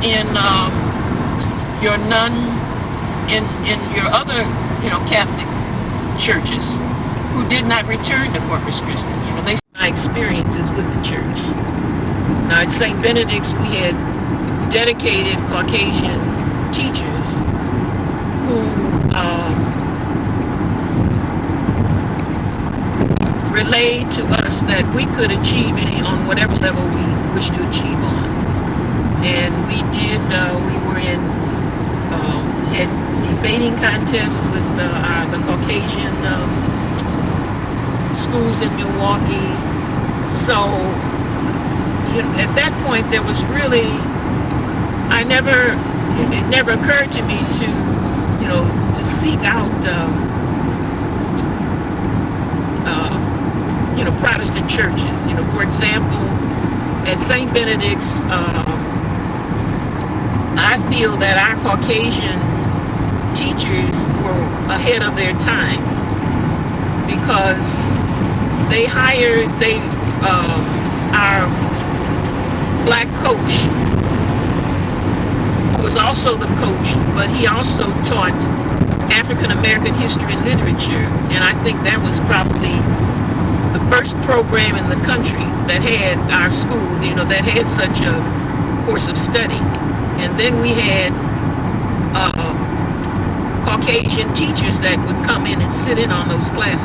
Speaker 2: in your other, Catholic churches who did not return to Corpus Christi. They saw my experiences with the church. Now at St. Benedict's we had dedicated Caucasian teachers who relayed to us that we could achieve on whatever level we wished to achieve on. And we did, had debating contests with the Caucasian schools in Milwaukee. So, at that point there was really, it never occurred to me to seek out, Protestant churches. For example, at St. Benedict's, I feel that our Caucasian teachers were ahead of their time because they hired our black coach, who was also the coach, but he also taught African American history and literature, and I think that was probably the first program in the country that had our school, that had such a course of study. And then we had Caucasian teachers that would come in and sit in on those classes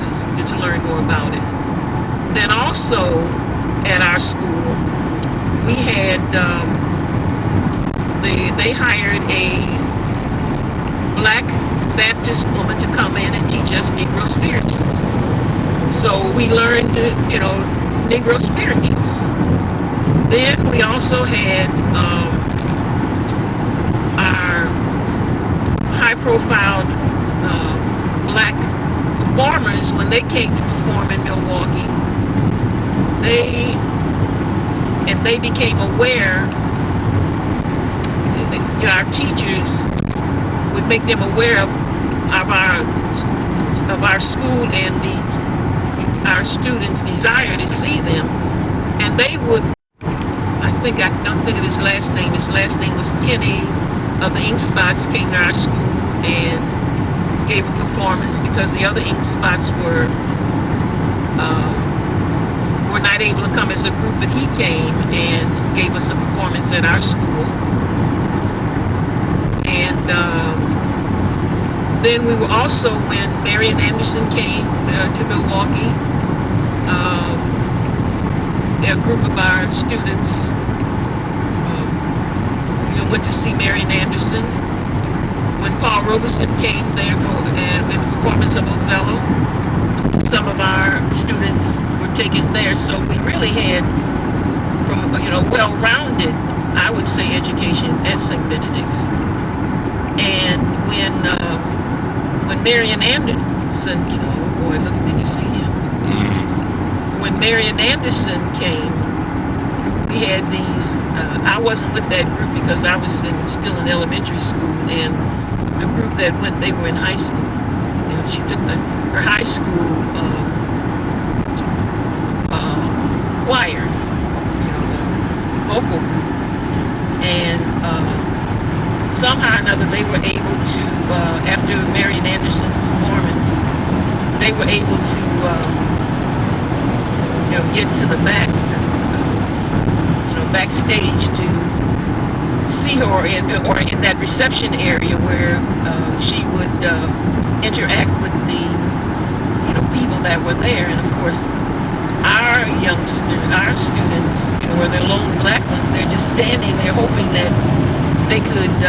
Speaker 2: to learn more about it. Then also at our school, we had, they hired a black Baptist woman to come in and teach us Negro spirituals. So we learned, Negro spirituals. Then we also had our high-profile black performers. When they came to perform in Milwaukee, they became aware. Our teachers would make them aware of our school and our students' desire to see them, and they would. I don't think of his last name. His last name was Kenny of the Ink Spots, came to our school and gave a performance because the other Ink Spots were not able to come as a group, but he came and gave us a performance at our school. And then we were also, when Marian Anderson came to Milwaukee, a group of our students went to see Marian Anderson. When Paul Robeson came there for the performance of Othello, some of our students were taken there. So we really had, from well-rounded, I would say, education at St. Benedict's. And when Marian Anderson, oh boy, look, did you see him? When Marian Anderson came, we had these. I wasn't with that group because I was still in elementary school, and the group that went, they were in high school. She took her high school choir, the vocal group, and somehow or another they were able to, after Marian Anderson's performance, they were able to get to the backstage to see her, or in that reception area where she would interact with the people that were there. And of course, our students, were the lone black ones. They're just standing there hoping that they could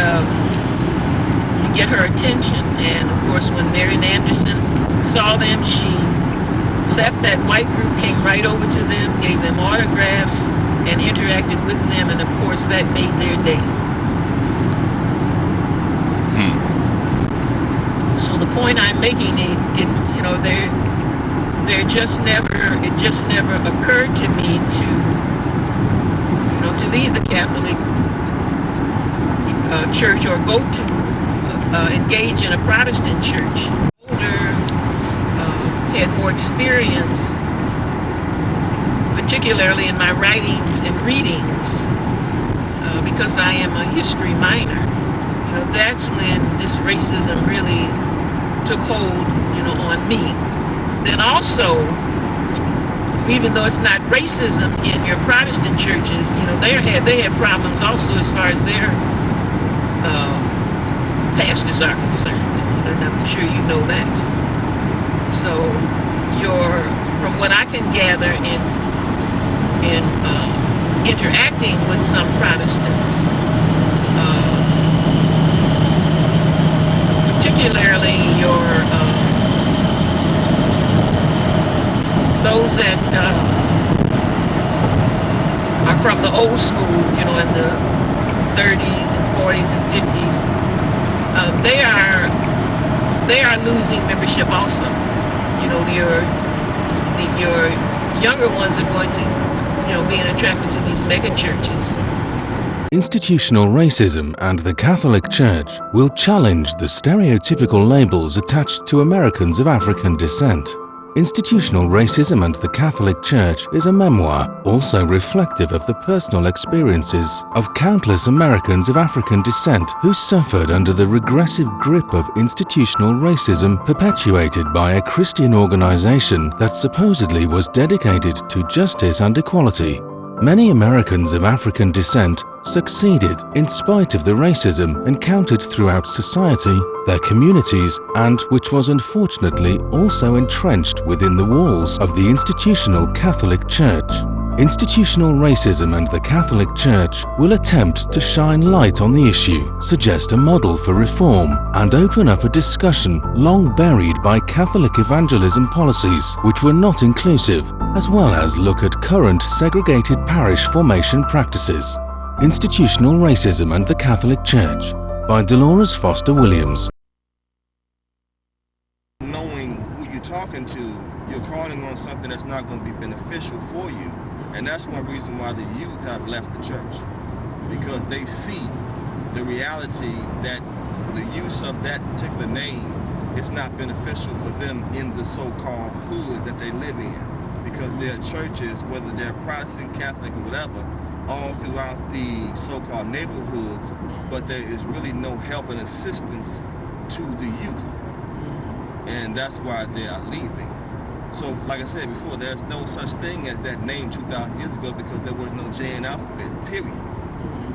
Speaker 2: get her attention. And of course, when Marian Anderson saw them, she left that white group, came right over to them, gave them autographs, and interacted with them. And of course, that made their day. So the point I'm making, it just never occurred to me to leave the Catholic church or go to engage in a Protestant church. Older, had more experience, particularly in my writings and readings, because I am a history minor. That's when this racism really took hold, on me. Then also, even though it's not racism in your Protestant churches, they have problems also as far as their pastors are concerned, and I'm sure you know that. So, from what I can gather in interacting with some Protestants, particularly those that are from the old school, in the 30s and 40s and 50s, they are losing membership also. Your younger ones are going to, being attracted to these mega churches.
Speaker 1: Institutional racism and the Catholic Church will challenge the stereotypical labels attached to Americans of African descent. Institutional Racism and the Catholic Church is a memoir also reflective of the personal experiences of countless Americans of African descent who suffered under the regressive grip of institutional racism perpetuated by a Christian organization that supposedly was dedicated to justice and equality. Many Americans of African descent succeeded in spite of the racism encountered throughout society, their communities, and which was unfortunately also entrenched within the walls of the institutional Catholic Church. Institutional racism and the Catholic Church will attempt to shine light on the issue, suggest a model for reform, and open up a discussion long buried by Catholic evangelism policies which were not inclusive, as well as look at current segregated parish formation practices. Institutional Racism and the Catholic Church by Dolores Foster Williams.
Speaker 4: Knowing who you're talking to, you're calling on something that's not going to be beneficial for you. And that's one reason why the youth have left the church, because they see the reality that the use of that particular name is not beneficial for them in the so-called hoods that they live in, because there are churches, whether they're Protestant, Catholic, or whatever, all throughout the so-called neighborhoods, but there is really no help and assistance to the youth, and that's why they are leaving. So, like I said before, there's no such thing as that name 2,000 years ago because there was no J in alphabet, period.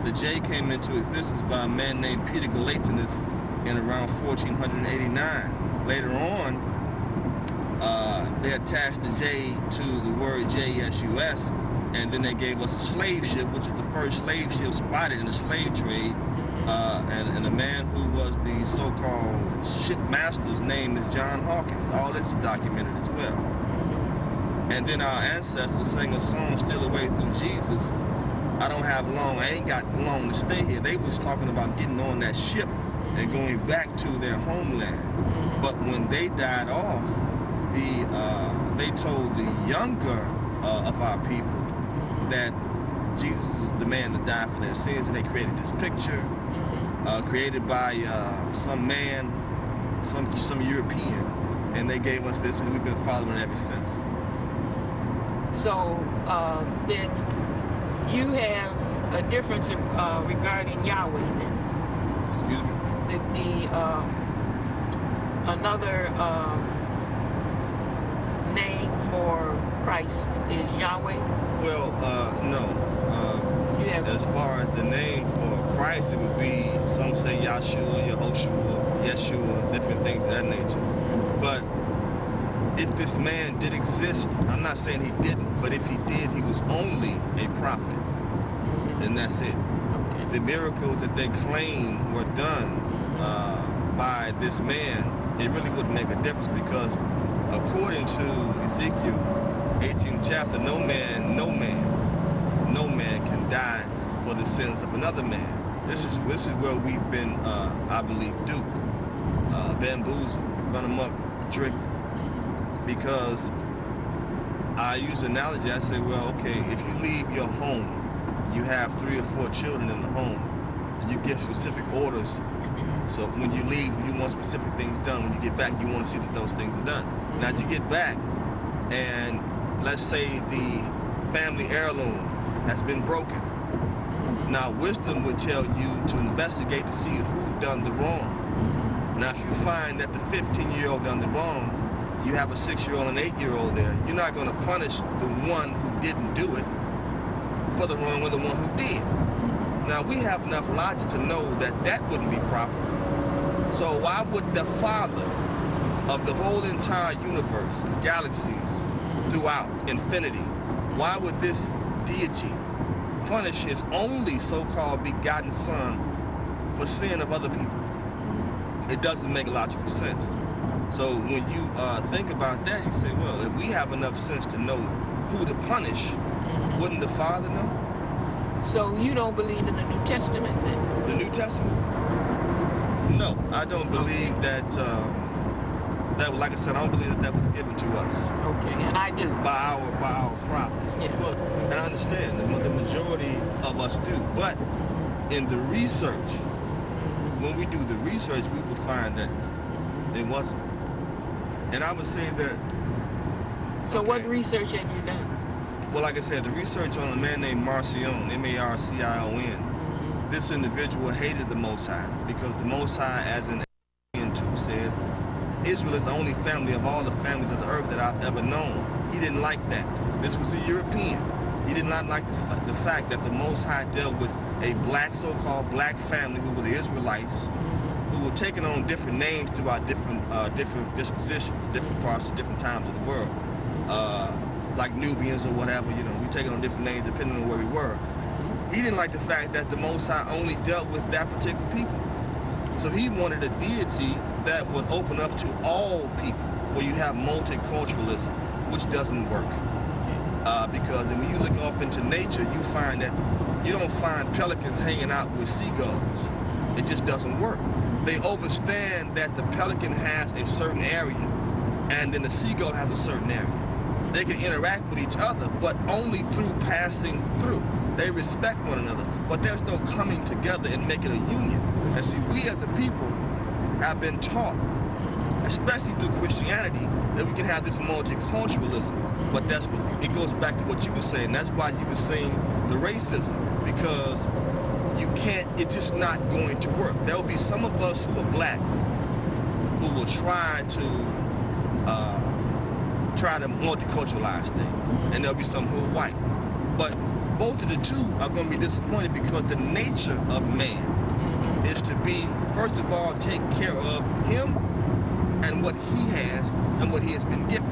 Speaker 4: The J came into existence by a man named Peter Galatianus in around 1489. Later on, they attached the J to the word J-S-U-S, and then they gave us a slave ship, which is the first slave ship spotted in the slave trade. And a man who was the so-called shipmaster's name is John Hawkins. All this is documented as well. And then our ancestors sang a song, Still Away Through Jesus. I don't have long, I ain't got long to stay here. They was talking about getting on that ship and going back to their homeland. But when they died off, they told the younger of our people that Jesus is the man that died for their sins, and they created this picture created by some man, some European, and they gave us this, and we've been following it ever since.
Speaker 2: So then you have a difference regarding Yahweh then.
Speaker 4: Excuse me?
Speaker 2: Another name for Christ is Yahweh?
Speaker 4: Well, no. As far as the name for Christ, it would be, some say Yahshua, Yehoshua, Yeshua, different things of that nature. But if this man did exist, I'm not saying he didn't, but if he did, he was only a prophet. And that's it.
Speaker 2: Okay.
Speaker 4: The miracles that they claim were done by this man, it really wouldn't make a difference, because according to Ezekiel 18th chapter, no man can die for the sins of another man. This is where we've been, I believe, duped, bamboozled, run amok, tricked, because I use an analogy. I say, well, okay, if you leave your home, you have 3 or 4 children in the home, and you give specific orders. So when you leave, you want specific things done. When you get back, you want to see that those things are done. Now you get back, and let's say the family heirloom has been broken. Now wisdom would tell you to investigate to see who done the wrong. Now if you find that the 15-year-old done the wrong, you have a 6-year-old and 8-year-old there, you're not going to punish the one who didn't do it for the wrong with the one who did. Now we have enough logic to know that that wouldn't be proper. So why would the Father of the whole entire universe, galaxies throughout infinity, why would this deity punish his only so-called begotten son for sin of other people? It doesn't make logical sense. So when you think about that, you say, well, if we have enough sense to know who to punish, wouldn't the Father know?
Speaker 2: So you don't believe in the New Testament then?
Speaker 4: The New Testament? No, I don't believe that, like I said, I don't believe that was given to us.
Speaker 2: Okay, and I do.
Speaker 4: By our prophets.
Speaker 2: Yeah.
Speaker 4: Well, and I understand, the majority of us do. But in the research, when we do the research, we will find that it wasn't. And I would say that...
Speaker 2: So
Speaker 4: okay,
Speaker 2: what research have you done?
Speaker 4: Well, like I said, the research on a man named Marcion, M-A-R-C-I-O-N, this individual hated the Most High, because the Most High, as in 2 says, Israel is the only family of all the families of the earth that I've ever known. He didn't like that. This was a European. He did not like the fact that the Most High dealt with a black, so-called black family who were the Israelites, who were taking on different names throughout different dispositions, different parts, different times of the world. Like Nubians or whatever, you know, we taking on different names depending on where we were. He didn't like the fact that the Most High only dealt with that particular people. So he wanted a deity that would open up to all people, where you have multiculturalism, which doesn't work. Because when you look off into nature, you find that you don't find pelicans hanging out with seagulls. It just doesn't work. They understand that the pelican has a certain area, and then the seagull has a certain area. They can interact with each other, but only through passing through. They respect one another, but there's no coming together and making a union. And see, we as a people have been taught, especially through Christianity, that we can have this multiculturalism. But that's what, it goes back to what you were saying. That's why you were saying the racism, because you can't, it's just not going to work. There will be some of us who are black who will try to multiculturalize things, and there'll be some who are white. But both of the two are going to be disappointed, because the nature of man is to be, first of all, take care of him and what he has and what he has been given.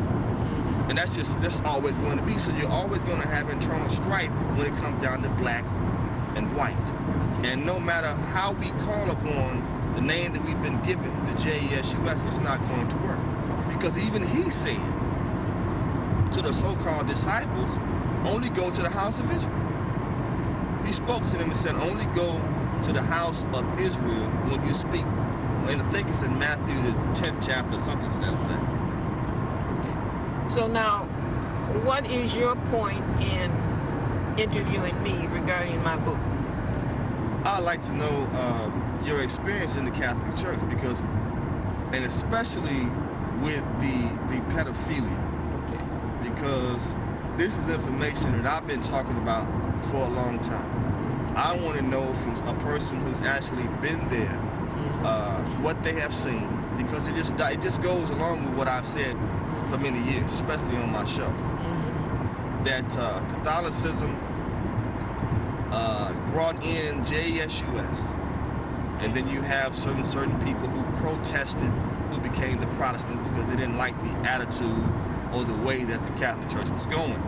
Speaker 4: And that's always going to be. So you're always going to have internal strife when it comes down to black and white. And no matter how we call upon the name that we've been given, the J-E-S-U-S, it's not going to work. Because even he said
Speaker 5: to the so-called disciples, only go to the house of Israel. He spoke to them and said, only go to the house of Israel when you speak. And I think it's in Matthew the 10th chapter, something to that effect.
Speaker 2: Okay. So now, what is your point in interviewing me regarding my book?
Speaker 5: I'd like to know your experience in the Catholic Church, because, and especially with the pedophilia,
Speaker 2: Okay.
Speaker 5: because this is information that I've been talking about for a long time. I want to know from a person who's actually been there what they have seen, because it just goes along with what I've said for many years, especially on my show. That Catholicism brought in JSUS, and then you have certain people who protested, who became the Protestants because they didn't like the attitude or the way that the Catholic Church was going,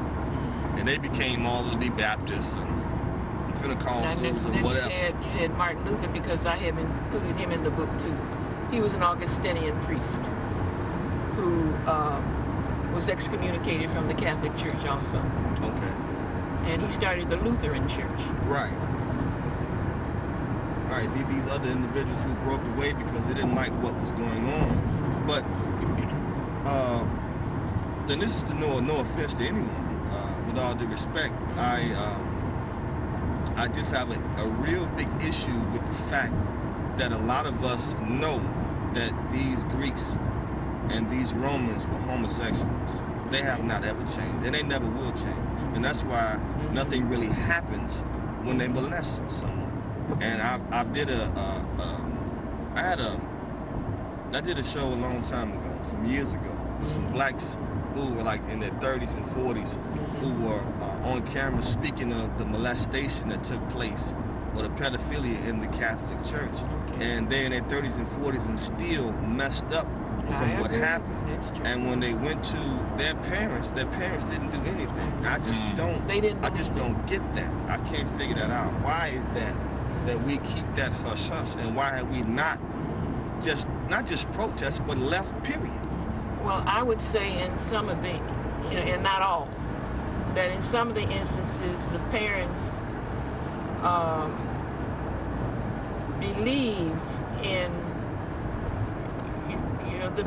Speaker 5: and they became all of the Baptists and Pentecostals and whatever.
Speaker 2: You had Martin Luther, because I have included him in the book too. He was an Augustinian priest who was excommunicated from the Catholic Church also.
Speaker 5: Okay.
Speaker 2: And he started the Lutheran Church.
Speaker 5: Right. All right. These other individuals who broke away because they didn't like what was going on. But then this is to no offense to anyone. With all due respect, I just have a real big issue with the fact that a lot of us know that these Greeks and these Romans were homosexuals. They have not ever changed, and they never will change. And that's why nothing really happens when they molest someone. And I did a show a long time ago, some years ago, with some blacks who were like in their 30s and 40s, who were on camera speaking of the molestation that took place, or the pedophilia in the Catholic Church. And they're in their 30s and 40s and still messed up from what happened. And when they went to their parents didn't do anything. I just don't get that. I can't figure that out. Why is that we keep that hush hush, and why have we not just protest, but left, period?
Speaker 2: Well, I would say in some of the, and not all, that in some of the instances the parents believed in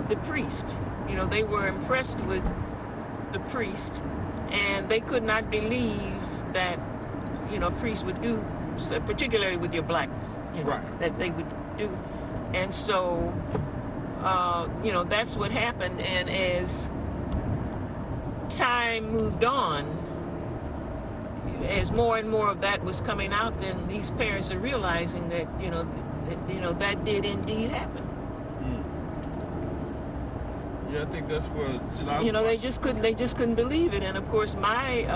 Speaker 2: the priest. They were impressed with the priest, and they could not believe that a priest would do, particularly with your blacks,
Speaker 5: right,
Speaker 2: that they would do. And so that's what happened. And as time moved on, as more and more of that was coming out, then these parents are realizing that that did indeed happen.
Speaker 5: Yeah, I think that's where
Speaker 2: they just couldn't believe it. And of course, my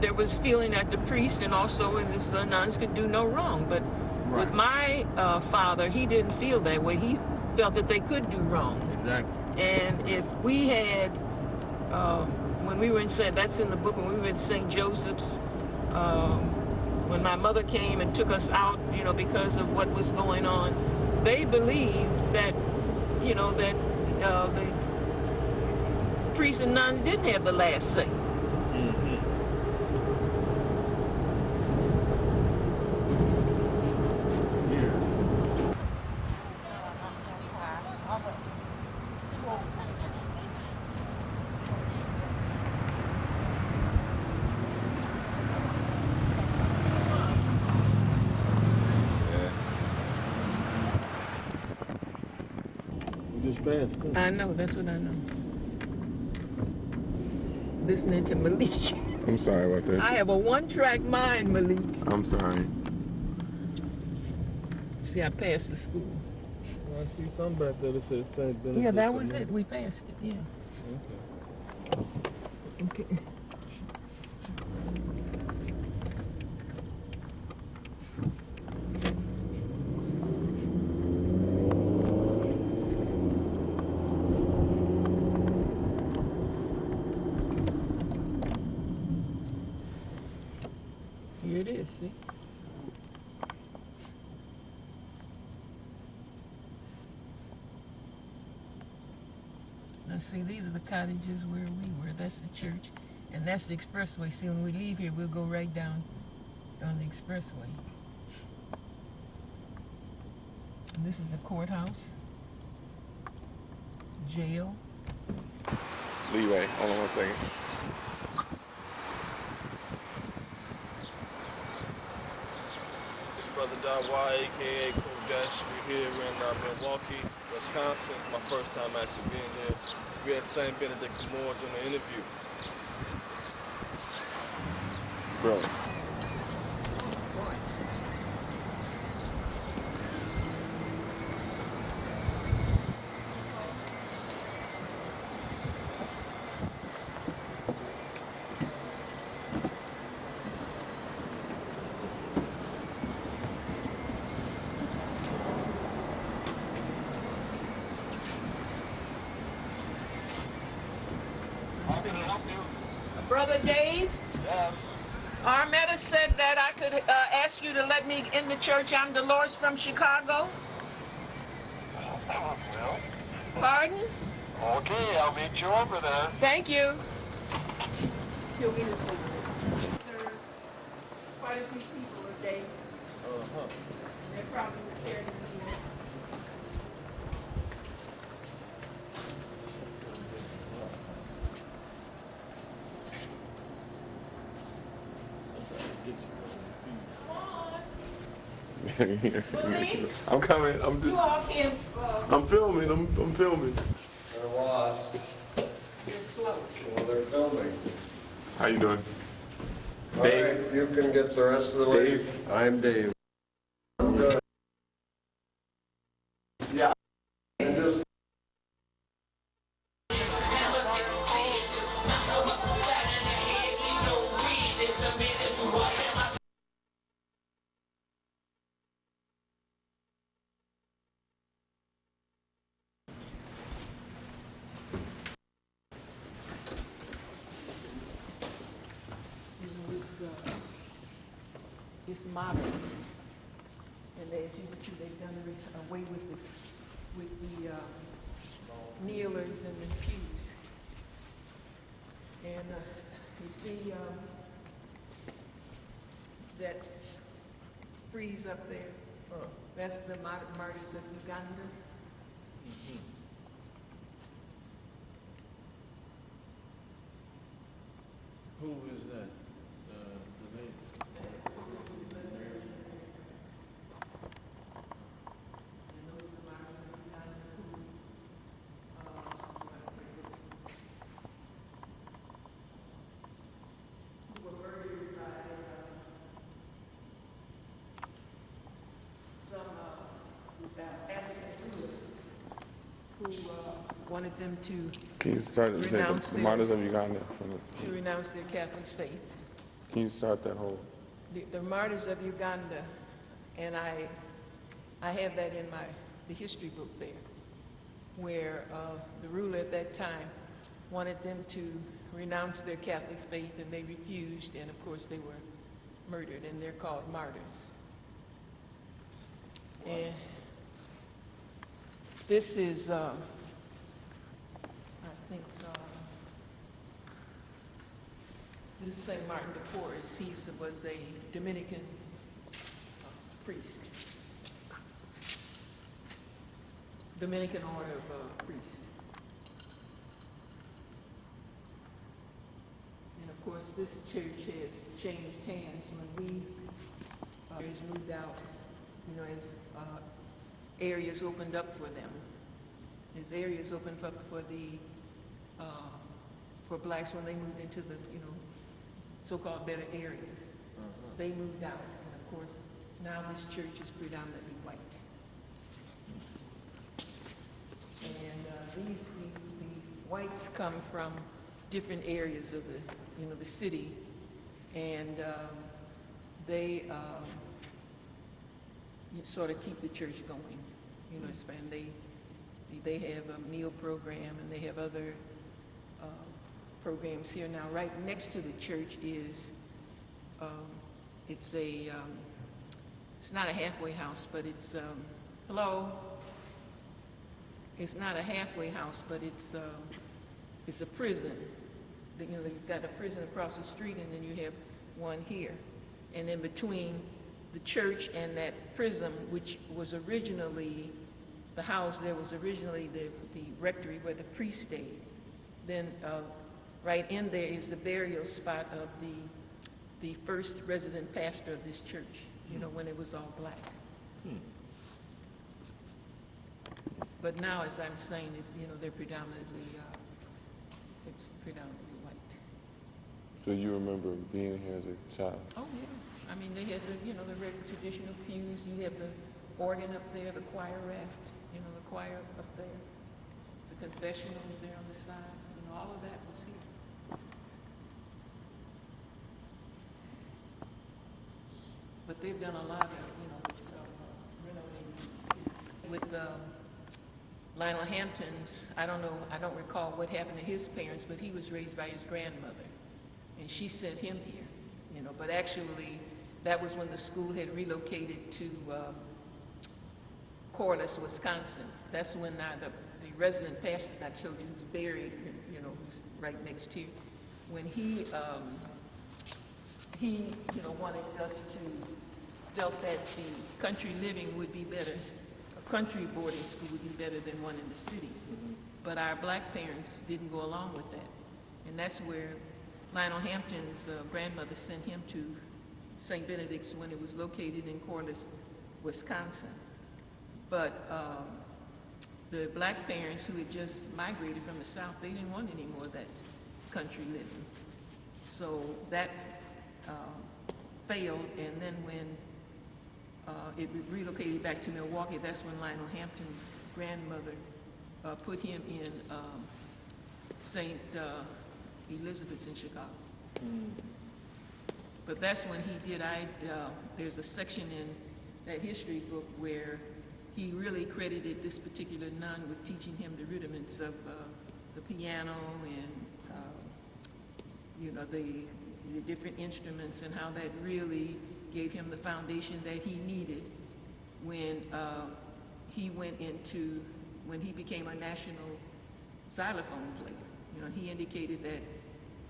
Speaker 2: there was feeling that the priest and also in this nuns could do no wrong, but with my father, he didn't feel that way. He felt that they could do wrong.
Speaker 5: Exactly.
Speaker 2: And if we had, when we were in that's in the book, when we were in St. Joseph's, when my mother came and took us out, because of what was going on, they believed that, that the priests and nuns didn't have the last say. I know, that's what I know. Listening to Malik.
Speaker 3: I'm sorry about that.
Speaker 2: I have a one-track mind, Malik.
Speaker 3: I'm sorry.
Speaker 2: See, I passed the school.
Speaker 4: Well, I see some back there that says St. Benedict.
Speaker 2: Yeah, that was it. We passed it, yeah. Okay. Here it is, see? Now see, these are the cottages where we were. That's the church, and that's the expressway. See, when we leave here, we'll go right down on the expressway. And this is the courthouse, jail.
Speaker 3: Leeway. Hold on one second.
Speaker 4: It's Brother Don Y, aka Kodesh. We're here in Milwaukee, Wisconsin. It's my first time actually being here. We had St. Benedict Moore doing the interview.
Speaker 3: Bro.
Speaker 2: Brother Dave?
Speaker 6: Yes.
Speaker 2: Armetta said that I could ask you to let me in the church. I'm Dolores from Chicago.
Speaker 6: Well,
Speaker 2: Pardon?
Speaker 6: okay, I'll meet you over there.
Speaker 2: Thank you. He'll meet us over there. Serves quite a few people a day. They're probably scared to be there.
Speaker 3: I'm coming. I'm
Speaker 2: You
Speaker 3: just.
Speaker 2: all can't,
Speaker 3: I'm filming. I'm filming.
Speaker 7: They're lost.
Speaker 2: you're slow.
Speaker 7: Well, they're filming.
Speaker 3: How you doing?
Speaker 7: All right, you can get the rest of the way.
Speaker 3: Dave.
Speaker 7: I'm Dave. I'm good. Yeah. And just
Speaker 2: It's modern, and as you can see, they've done away with the kneelers and the pews. And you see that frieze up there. That's the martyrs of Uganda.
Speaker 4: Who is that? The name?
Speaker 2: Who wanted them to
Speaker 3: Can you start to say
Speaker 2: Renounce
Speaker 3: the
Speaker 2: their-
Speaker 3: martyrs of Uganda?
Speaker 2: renounce their Catholic faith.
Speaker 3: Can you start that whole?
Speaker 2: The martyrs of Uganda, and I have that in the history book there, where the ruler at that time wanted them to renounce their Catholic faith, and they refused, and of course they were murdered, and they're called martyrs. And this is, I think, this is St. Martin de Porres. He was a Dominican priest. Dominican order of priest. And of course, this church has changed hands when we moved out, as areas opened up for them. As areas opened up for for blacks when they moved into the, so-called better areas. They moved out, and of course, now this church is predominantly white. And the whites come from different areas of the city, and they sort of keep the church going. And they have a meal program, and they have other programs here. Now, right next to the church is it's not a halfway house, but it's hello. It's not a halfway house, but it's it's a prison. You know, you've got a prison across the street, and then you have one here. And in between the church and that prison, which was originally the house, there was originally the rectory where the priest stayed. Then right in there is the burial spot of the first resident pastor of this church, you know, when it was all black. But now, as I'm saying, it's, you know, they're predominantly, it's predominantly white.
Speaker 8: So you remember being here as a child?
Speaker 2: Oh, yeah. I mean, they had the, you know, the regular traditional pews. You have the organ up there, the choir raft, you know, the choir up there. The confessional was there on the side. You know, all of that was here. But they've done a lot of, you know, renovating. With Lionel Hampton's, I don't recall what happened to his parents, but he was raised by his grandmother, and she sent him here, you know. But actually, that was when the school had relocated to Corliss, Wisconsin. That's when the resident pastor I showed you who's buried, you know, who's right next here. When he you know, wanted us to, felt that the country living would be better. Country boarding school would be better than one in the city. But our black parents didn't go along with that. And that's where Lionel Hampton's grandmother sent him to St. Benedict's when it was located in Corliss, Wisconsin. But the black parents who had just migrated from the South, they didn't want any more of that country living. So that failed, and then when it relocated back to Milwaukee, that's when Lionel Hampton's grandmother put him in St. Elizabeth's in Chicago. But that's when he did, there's a section in that history book where he really credited this particular nun with teaching him the rudiments of the piano and, you know, the different instruments, and how that really gave him the foundation that he needed when when he became a national xylophone player. You know, he indicated that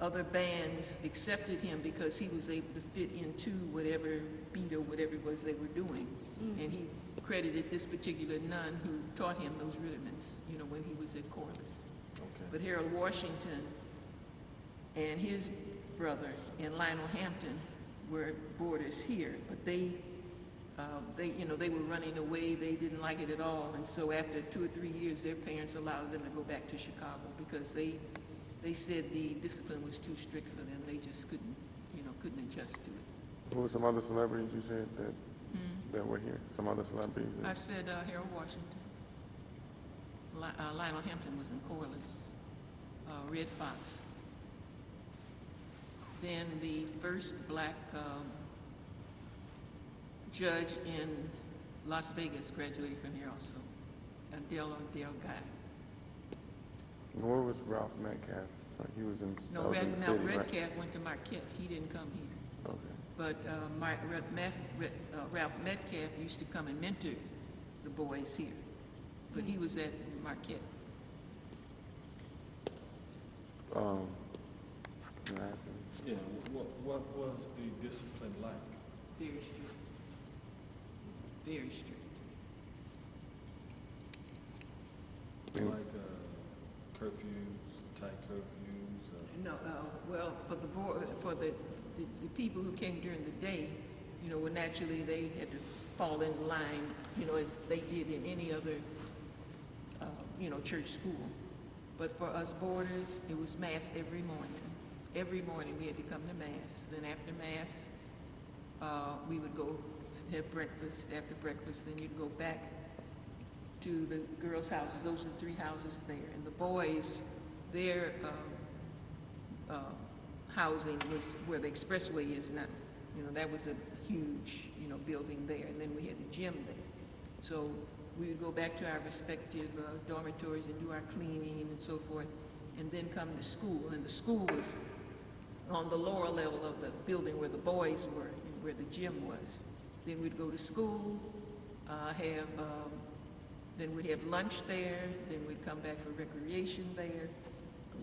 Speaker 2: other bands accepted him because he was able to fit into whatever beat or whatever it was they were doing. And he credited this particular nun who taught him those rudiments, you know, when he was at Corliss.
Speaker 4: Okay.
Speaker 2: But Harold Washington and his brother and Lionel Hampton were boarders here, but they you know, they were running away. They didn't like it at all, and so after 2 or 3 years, their parents allowed them to go back to Chicago because they said the discipline was too strict for them. They just couldn't adjust to it.
Speaker 8: Who were some other celebrities you said that were here? Some other celebrities?
Speaker 2: I said Harold Washington. Lionel Hampton was in Corliss. Red Fox. Then the first black judge in Las Vegas graduated from here also, Dale Guy.
Speaker 8: Where was Ralph Metcalf? He was in,
Speaker 2: No,
Speaker 8: in the city, right?
Speaker 2: Metcalf went to Marquette. He didn't come here.
Speaker 8: Okay.
Speaker 2: But Ralph Metcalf used to come and mentor the boys here. But he was at Marquette.
Speaker 8: Can I ask him?
Speaker 4: Yeah, what was the discipline like?
Speaker 2: Very strict. Very strict.
Speaker 4: Like curfews, tight curfews?
Speaker 2: No, well, for the people who came during the day, you know, well, naturally they had to fall in line, you know, as they did in any other, you know, church school. But for us boarders, it was mass every morning. Every morning we had to come to mass. Then after mass, we would go have breakfast. After breakfast, then you'd go back to the girls' houses. Those are the 3 houses there. And the boys, their housing was where the expressway is now. You know, that was a huge, you know, building there. And then we had the gym there. So we would go back to our respective dormitories and do our cleaning and so forth, and then come to school. And the school was on the lower level of the building where the boys were and where the gym was. Then we'd go to school, then we'd have lunch there, then we'd come back for recreation there,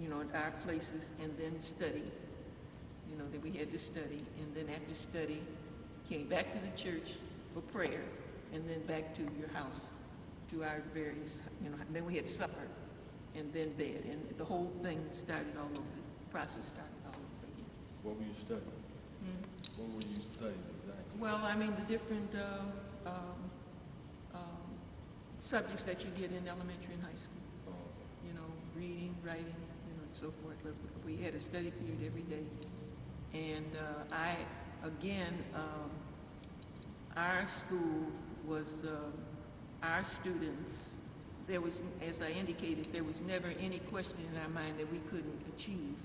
Speaker 2: at our places, and then study. That we had to study, and then after study, came back to the church for prayer, and then back to your house, to our various, and then we had supper, and then bed, and the whole thing started all over. The process started all over again.
Speaker 4: What were you studying? What were you studying exactly?
Speaker 2: Well, I mean, the different subjects that you get in elementary and high school. Reading, writing, and so forth. But we had a study period every day. And our school was, our students, there was, as I indicated, there was never any question in our mind that we couldn't achieve.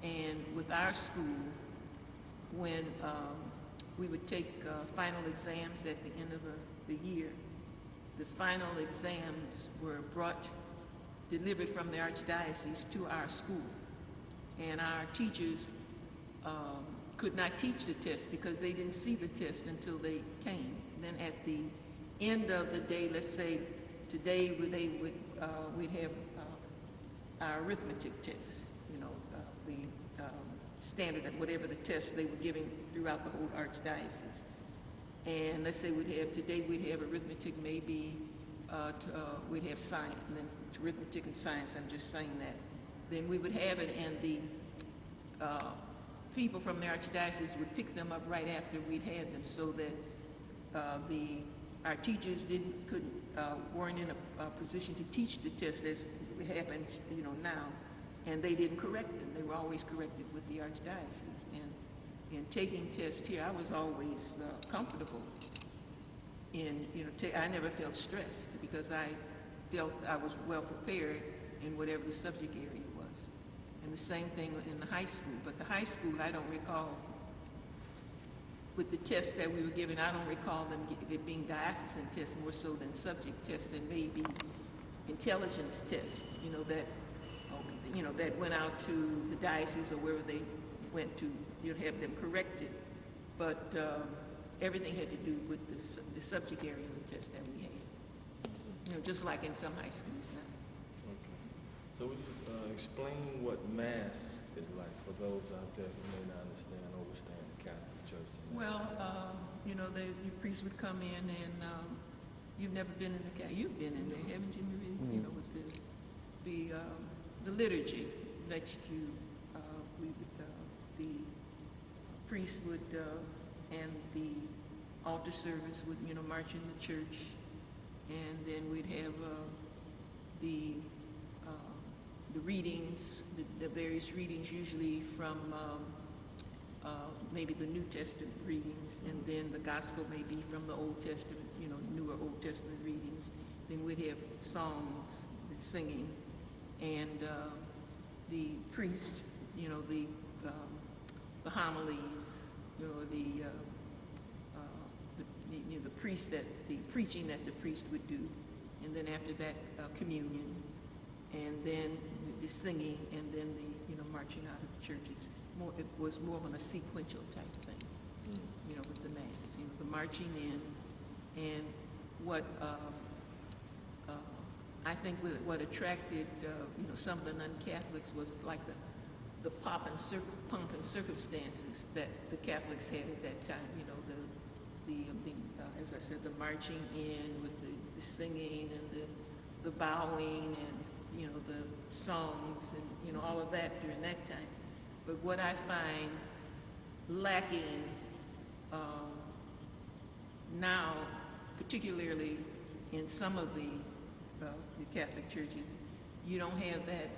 Speaker 2: And with our school, when we would take final exams at the end of the year, the final exams were delivered from the archdiocese to our school. And our teachers could not teach the test because they didn't see the test until they came. Then at the end of the day, let's say today we'd have our arithmetic test, the standard, whatever the test they were giving throughout the whole archdiocese. And let's say today we'd have arithmetic, maybe we'd have science, and then arithmetic and science, I'm just saying that. Then we would have it, and the people from the archdiocese would pick them up right after we'd had them, so that our teachers weren't in a position to teach the test as it happens, now, and they didn't correct them. They were always corrected with the archdiocese. And in taking tests here, I was always comfortable. I never felt stressed because I felt I was well prepared in whatever the subject area was. And the same thing in the high school. But the high school, I don't recall, with the tests that we were given, I don't recall it being diocesan tests more so than subject tests, and maybe intelligence tests, that went out to the diocese or wherever they went to, you'd have them corrected. But everything had to do with the subject area of the test that we had. Just like in some high schools now.
Speaker 4: Okay. So would you explain what Mass is like for those out there who may not understand the Catholic Church?
Speaker 2: Well, the priest would come in, and you've never been in the Catholic. You've been in there, haven't you, Marie?
Speaker 8: Mm-hmm.
Speaker 2: With the liturgy that the priest would and the altar service would march in the church, and then we'd have the readings, the various readings, usually from maybe the New Testament readings, and then the gospel may be from the Old Testament, newer Old Testament readings. Then we'd have songs, the singing, and the priest, the homilies, the priest the preaching that the priest would do, and then after that communion, and then the singing, and then the marching out of the church. It was more of a sequential type thing, with the Mass, the marching in, and what I think what attracted some of the non-Catholics was like the pomp and circumstances that the Catholics had at that time. As I said, the marching in with the singing and the bowing and the songs and all of that during that time. But what I find lacking now, particularly in some of the Catholic churches, you don't have that.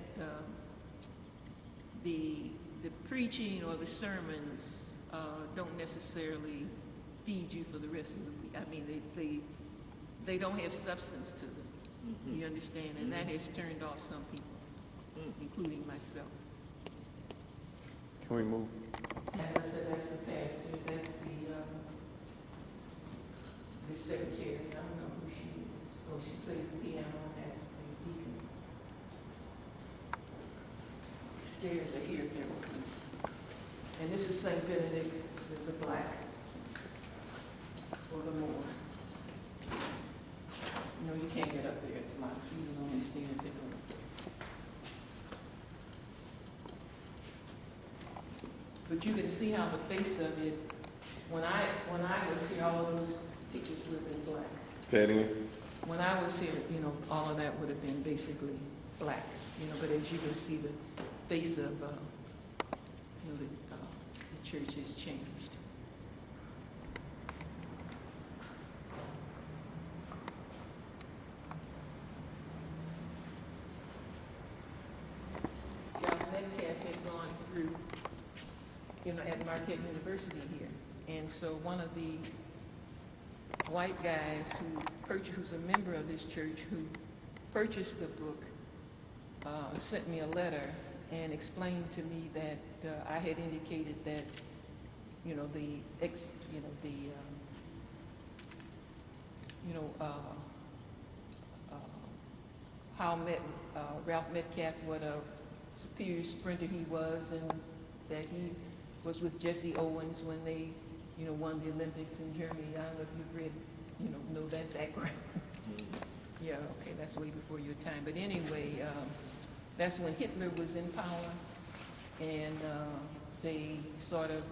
Speaker 2: The preaching or the sermons don't necessarily feed you for the rest of the week. I mean, they don't have substance to them. Mm-hmm. You understand? And that has turned off some people, including myself.
Speaker 8: Can we move?
Speaker 2: As I said, that's the pastor. That's the secretary. I don't know who she is. Oh, she plays the piano, and that's the deacon. Stairs are here, Timothy. And this is St. Benedict, the black, or the Moor. You can't get up there. It's locked. She's on the stairs. They go up there. But you can see how the face of it, when I was here, all of those pictures would have been black.
Speaker 8: Say it again.
Speaker 2: When I was here, you know, all of that would have been basically black, you know, but as you can see, the face of, you know, the church has changed. Metcalf had gone through, you know, at Marquette University here. And so one of the white guys who's a member of this church, who purchased the book, sent me a letter and explained to me that I had indicated that, you know, how Ralph Metcalf, what a superior sprinter he was, and that he was with Jesse Owens when they, you know, won the Olympics in Germany. I don't know if you've read, you know that background. Yeah, okay, that's way before your time. But anyway, that's when Hitler was in power, and they sort of,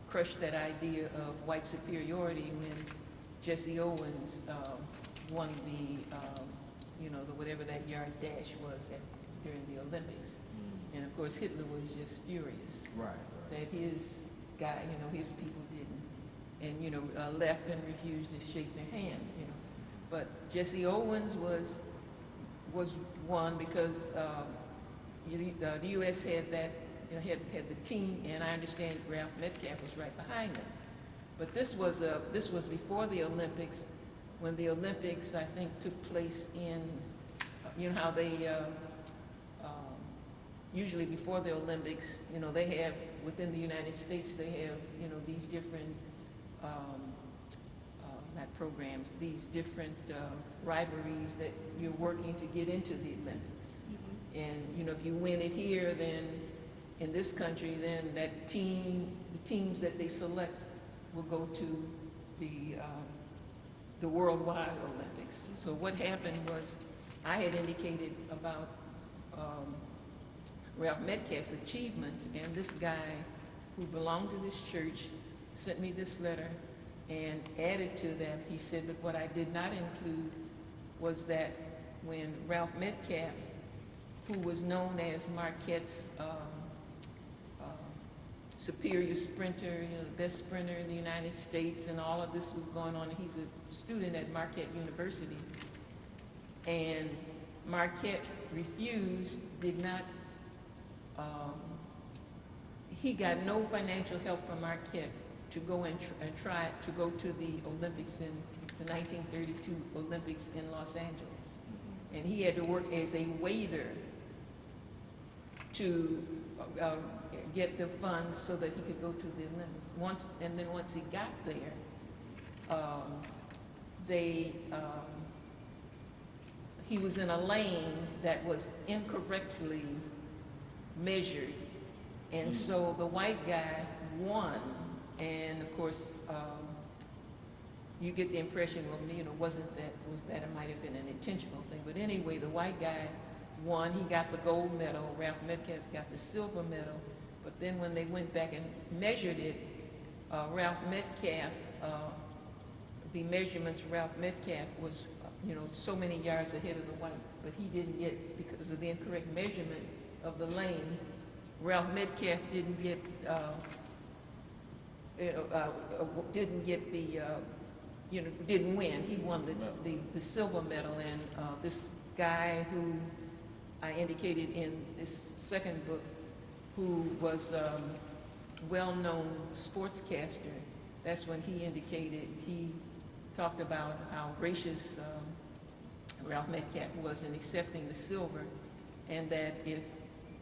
Speaker 2: crushed that idea of white superiority when Jesse Owens won the, you know, whatever that yard dash was during the Olympics. And of course, Hitler was just furious that his guy, you know, his people didn't, and, you know, left and refused to shake their hand, you know. But Jesse Owens was one because the U.S. had that, you know, had the team, and I understand Ralph Metcalf was right behind them. But this was before the Olympics, when the Olympics, I think, took place in, you know how they, usually before the Olympics, you know, they have, within the United States, they have, you know, these different, not programs, these different rivalries that you're working to get into the Olympics. Mm-hmm. And, you know, if you win it here, then in this country, then that team, the teams that they select will go to the worldwide Olympics. So what happened was, I had indicated about Ralph Metcalf's achievements, and this guy who belonged to this church sent me this letter and added to them. He said, but what I did not include was that when Ralph Metcalf, who was known as Marquette's superior sprinter, you know, the best sprinter in the United States, and all of this was going on. He's a student at Marquette University, and Marquette refused, did not, he got no financial help from Marquette to go and try to go to the Olympics in the 1932 Olympics in Los Angeles. And he had to work as a waiter to get the funds so that he could go to the Olympics. Once he got there, he was in a lane that was incorrectly measured, and so the white guy won. And of course, you get the impression, well, you know, was that it might have been an intentional thing. But anyway, the white guy won. He got the gold medal. Ralph Metcalf got the silver medal. But then when they went back and measured it, Ralph Metcalf, the measurements of Ralph Metcalf was, you know, so many yards ahead of the white. But he didn't get, because of the incorrect measurement of the lane, Ralph Metcalf didn't get the, you know, didn't win. He won the silver medal, and this guy who I indicated in this second book, who was a well-known sportscaster, that's when he indicated, he talked about how gracious Ralph Metcalf was in accepting the silver, and that if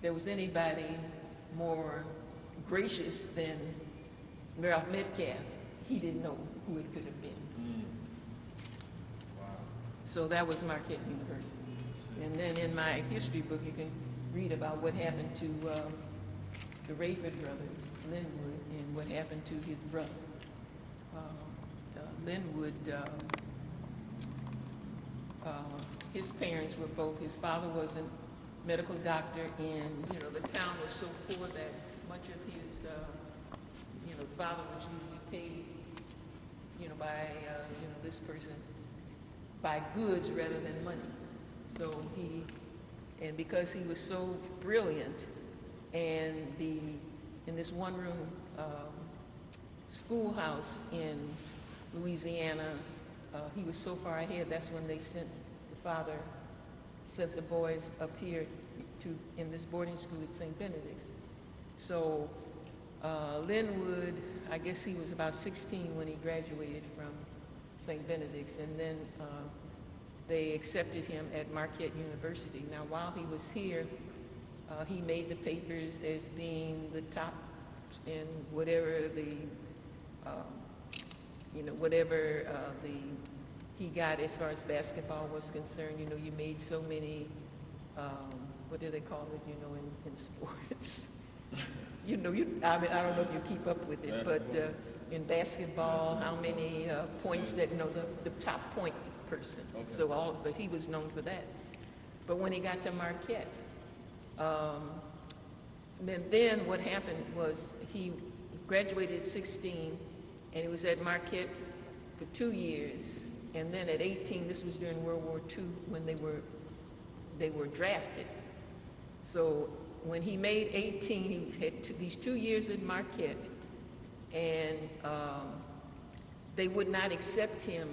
Speaker 2: there was anybody more gracious than Ralph Metcalf, he didn't know who it could have been. Wow. So that was Marquette University. And then in my history book, you can read about what happened to the Rayford brothers, Linwood, and what happened to his brother. Linwood, his parents were both, his father was medical doctor, and the town was so poor that much of his father was usually paid by this person by goods rather than money. So and because he was so brilliant, and in this one room schoolhouse in Louisiana, he was so far ahead, that's when the father sent the boys up here in this boarding school at St. Benedict's. So Linwood, I guess he was about 16 when he graduated from St. Benedict's, and then they accepted him at Marquette University. Now, while he was here, he made the papers as being the top in whatever he got as far as basketball was concerned. You made so many, what do they call it, in sports? I don't know if you keep up with it, but in basketball, how many points that, the top point person. Okay. So but he was known for that. But when he got to Marquette, then what happened was he graduated at 16, and he was at Marquette for 2 years. And then at 18, this was during World War II, when they were drafted. So when he made 18, he had these 2 years at Marquette, and they would not accept him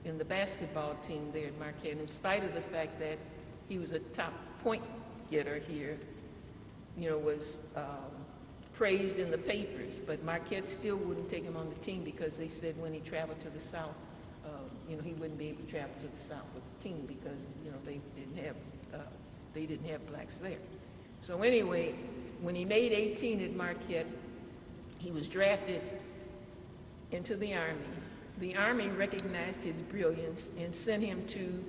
Speaker 2: in the basketball team there at Marquette, in spite of the fact that he was a top point getter here, was praised in the papers. But Marquette still wouldn't take him on the team because they said when he traveled to the South, he wouldn't be able to travel to the South with the team because they didn't have blacks there. So anyway, when he made 18 at Marquette, he was drafted into the Army. The Army recognized his brilliance and sent him to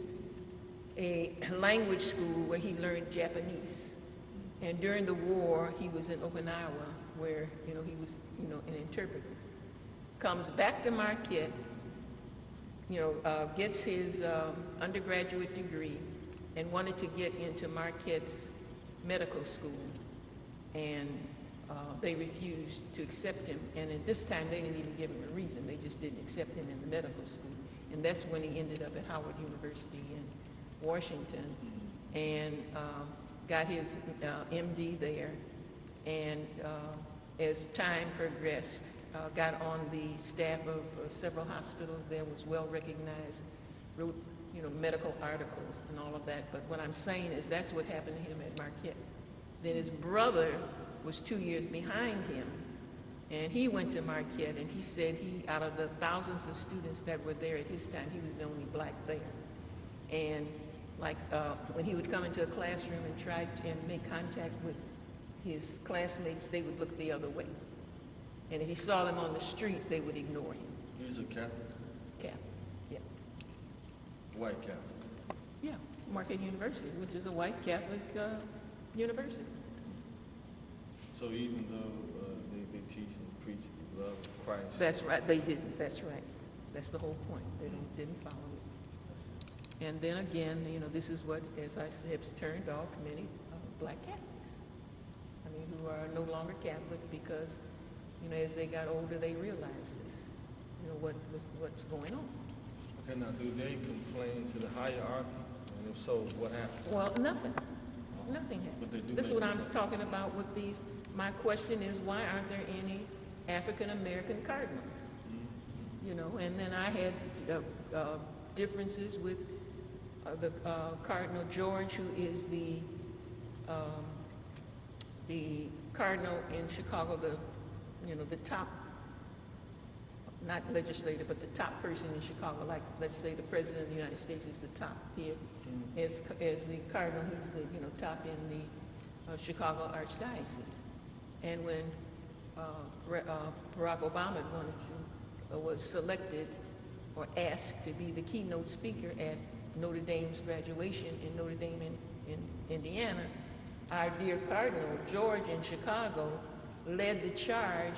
Speaker 2: a language school where he learned Japanese. And during the war, he was in Okinawa, where he was an interpreter. Comes back to Marquette, gets his undergraduate degree, and wanted to get into Marquette's medical school, and they refused to accept him. And at this time, they didn't even give him a reason. They just didn't accept him in the medical school. And that's when he ended up at Howard University in Washington, and got his MD there. And as time progressed, got on the staff of several hospitals there, was well recognized, wrote medical articles and all of that. But what I'm saying is that's what happened to him at Marquette. Then his brother was 2 years behind him, and he went to Marquette, and he said out of the thousands of students that were there at his time, he was the only black there. And when he would come into a classroom and try and make contact with his classmates, they would look the other way. And if he saw them on the street, they would ignore him.
Speaker 5: He's a Catholic?
Speaker 2: Catholic, yeah.
Speaker 5: White Catholic?
Speaker 2: Yeah, Marquette University, which is a white Catholic university.
Speaker 5: So even though they teach and preach the love of Christ?
Speaker 2: That's right, they didn't, that's right. That's the whole point. They didn't follow it. And then again, this is what, as I said, has turned off many black Catholics. Who are no longer Catholic because, as they got older, they realized this, what's going on.
Speaker 5: Okay, now, do they complain to the hierarchy? And if so, what happens?
Speaker 2: Well, nothing. Nothing happens.
Speaker 5: But they do.
Speaker 2: This is what I'm talking about with these. My question is, why aren't there any African-American cardinals? Mm-hmm. And then I had differences with the Cardinal George, who is the cardinal in Chicago, the top, not legislator, but the top person in Chicago. Like, let's say the President of the United States is the top here. Mm-hmm. As the cardinal, he's the top in the Chicago Archdiocese. And when Barack Obama was selected or asked to be the keynote speaker at Notre Dame's graduation in Notre Dame in Indiana, our dear Cardinal George in Chicago led the charge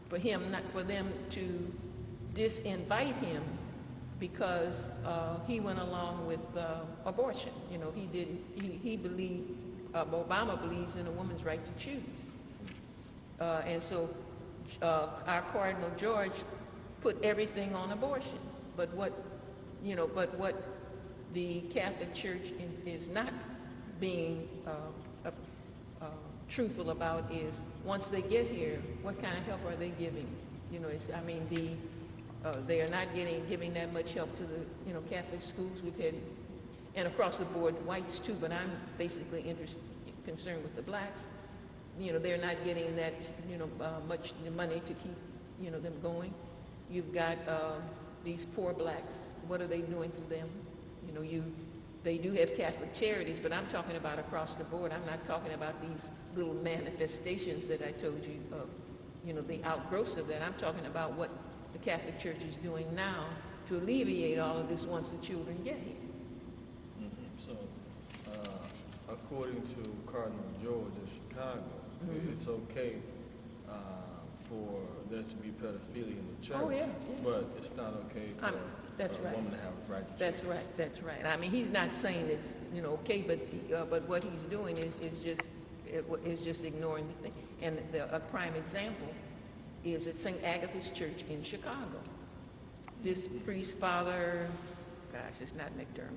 Speaker 2: for them to disinvite him because he went along with abortion. He believed Obama believes in a woman's right to choose. And so our Cardinal George put everything on abortion. But what the Catholic Church is not being truthful about is once they get here, what kind of help are they giving? They are not giving that much help to the Catholic schools. We've had, and across the board, whites too. But I'm basically concerned with the blacks. They're not getting that much money to keep them going. You've got these poor blacks. What are they doing for them? They do have Catholic charities, but I'm talking about across the board. I'm not talking about these little manifestations that I told you of, the outgrowths of that. I'm talking about what the Catholic Church is doing now to alleviate all of this once the children get here.
Speaker 5: So, according to Cardinal George of Chicago, it's okay for there to be pedophilia in the church, but it's not okay for a woman to have a right to choose.
Speaker 2: That's right. I mean, he's not saying it's okay, but what he's doing is just ignoring the thing. And a prime example is at St. Agatha's Church in Chicago. This priest, Father, it's not McDermott,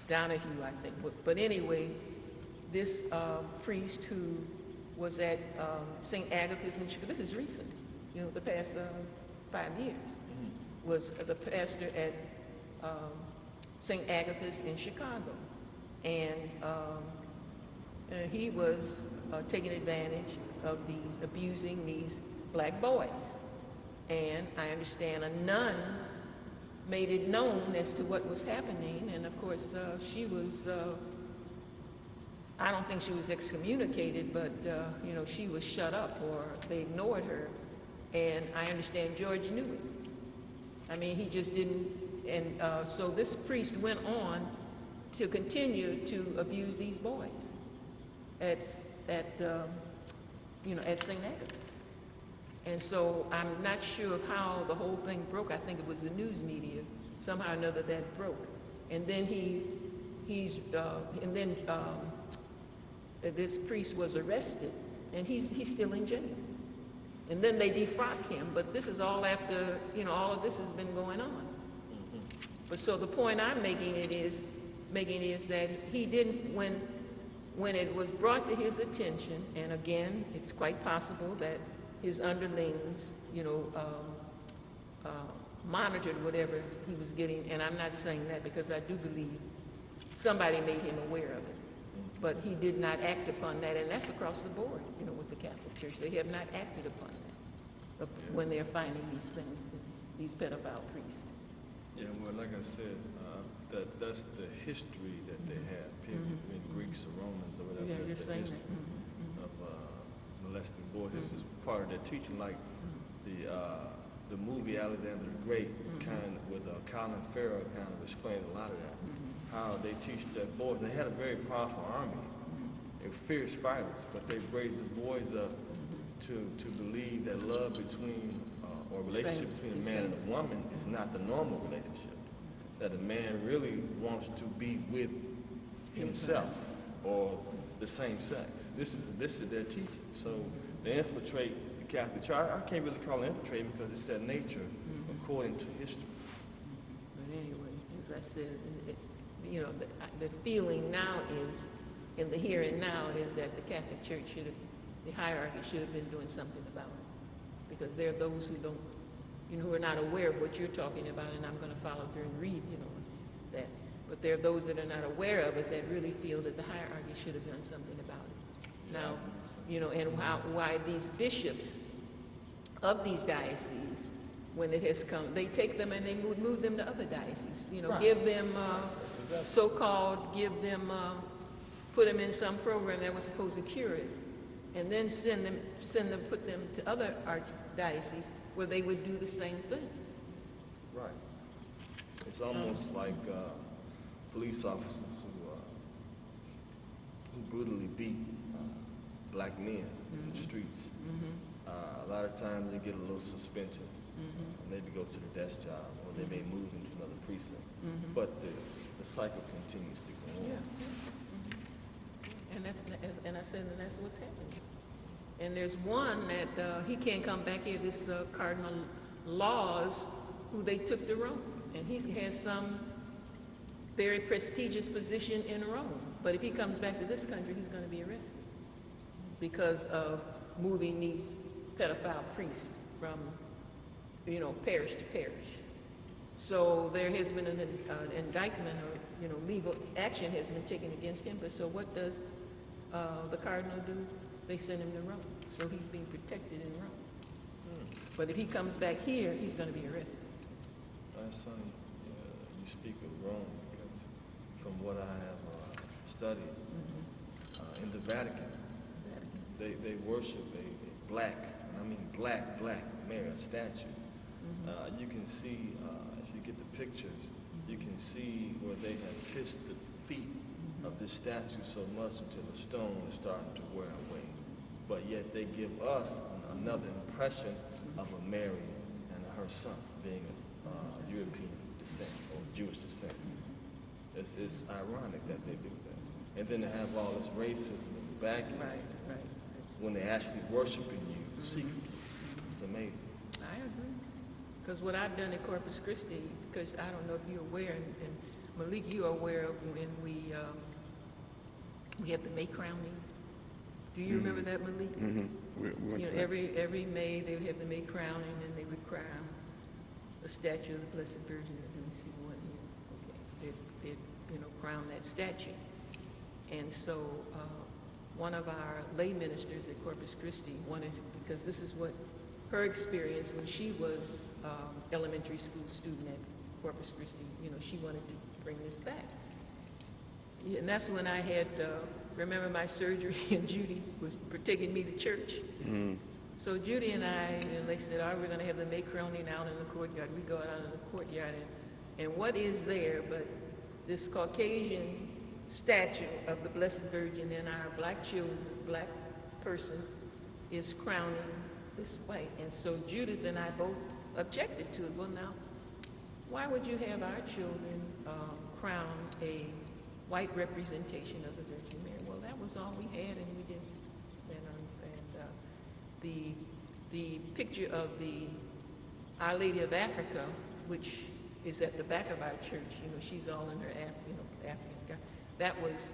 Speaker 2: Donahue, I think. But anyway, this priest who was at St. Agatha's in Chicago, this is recent, the past 5 years, was the pastor at St. Agatha's in Chicago. And he was taking advantage of abusing these black boys. And I understand a nun made it known as to what was happening, and of course she was, I don't think she was excommunicated, but she was shut up, or they ignored her, and I understand George knew it. I mean, he just didn't, and so this priest went on to continue to abuse these boys at St. Agatha's. And so I'm not sure of how the whole thing broke. I think it was the news media, somehow or another, that broke. And then this priest was arrested, and he's still in jail. And then they defrock him, but this is all after, all of this has been going on. But so the point I'm making is that he didn't, when it was brought to his attention, and again, it's quite possible that his underlings, monitored whatever he was getting, and I'm not saying that because I do believe somebody made him aware of it, but he did not act upon that, and that's across the board, with the Catholic Church. They have not acted upon that when they're finding these things, these pedophile priests.
Speaker 5: Yeah, well, like I said, that's the history that they have. People, Greeks or Romans or whatever.
Speaker 2: Yeah, you're saying that.
Speaker 5: Of molesting boys. This is part of their teaching, like the movie Alexander the Great, kind of with Colin Farrell, kind of explained a lot of that. How they teach their boys. And they had a very powerful army. They were fierce fighters, but they raised the boys up to believe that love between or relationship between a man and a woman is not the normal relationship. That a man really wants to be with himself or the same sex. This is their teaching. So they infiltrate the Catholic Church. I can't really call it infiltrating because it's their nature according to history.
Speaker 2: But anyway, as I said, the feeling now is, in the here and now, is that the Catholic Church the hierarchy should have been doing something about it. Because there are those who don't, who are not aware of what you're talking about, and I'm going to follow through and read, that. But there are those that are not aware of it that really feel that the hierarchy should have done something about it. Now, and why these bishops of these dioceses, when it has come, they take them and they move them to other dioceses. Give them put them in some program that was supposed to cure it, and then put them to other archdioceses where they would do the same thing.
Speaker 5: Right. It's almost like police officers who brutally beat black men in the streets. A lot of times they get a little suspension. Maybe go to the desk job, or they may move into another precinct. But the cycle continues to go on.
Speaker 2: And I said, and that's what's happening. And there's one that he can't come back here, this Cardinal Laws, who they took to Rome. And he has some very prestigious position in Rome. But if he comes back to this country, he's going to be arrested because of moving these pedophile priests from, parish to parish. So there has been an indictment or, legal action has been taken against him. But so what does the cardinal do? They send him to Rome. So he's being protected in Rome. But if he comes back here, he's going to be arrested.
Speaker 4: That's funny. You speak of Rome because from what I have studied, in the Vatican, they worship a black Mary statue. You can see, if you get the pictures, you can see where they have kissed the feet of this statue so much until the stone is starting to wear away. But yet they give us another impression of a Mary and her son being of European descent or Jewish descent. It's ironic that they do that. And then to have all this racism in the back end, when they're actually worshiping you secretly. It's amazing.
Speaker 2: I agree. Because what I've done at Corpus Christi, because I don't know if you're aware, and Malik, you are aware of when we have the May crowning. Do you remember that, Malik? Every May they would have the May crowning, and they would crown the statue of the Blessed Virgin. Let me see one here. Okay, they'd crown that statue. And so one of our lay ministers at Corpus Christi wanted, because this is what her experience when she was elementary school student at Corpus Christi, she wanted to bring this back. And that's when I had, remember my surgery, and Judy was taking me to church. So Judy and I, they said, we're going to have the May crowning out in the courtyard. We go out in the courtyard, and what is there but this Caucasian statue of the Blessed Virgin, and our black person is crowning this white. And so Judith and I both objected to it. Well, now, why would you have our children crown a white representation of the Virgin Mary? Well, that was all we had, and we did. And the picture of the Our Lady of Africa, which is at the back of our church, she's all in her African. That was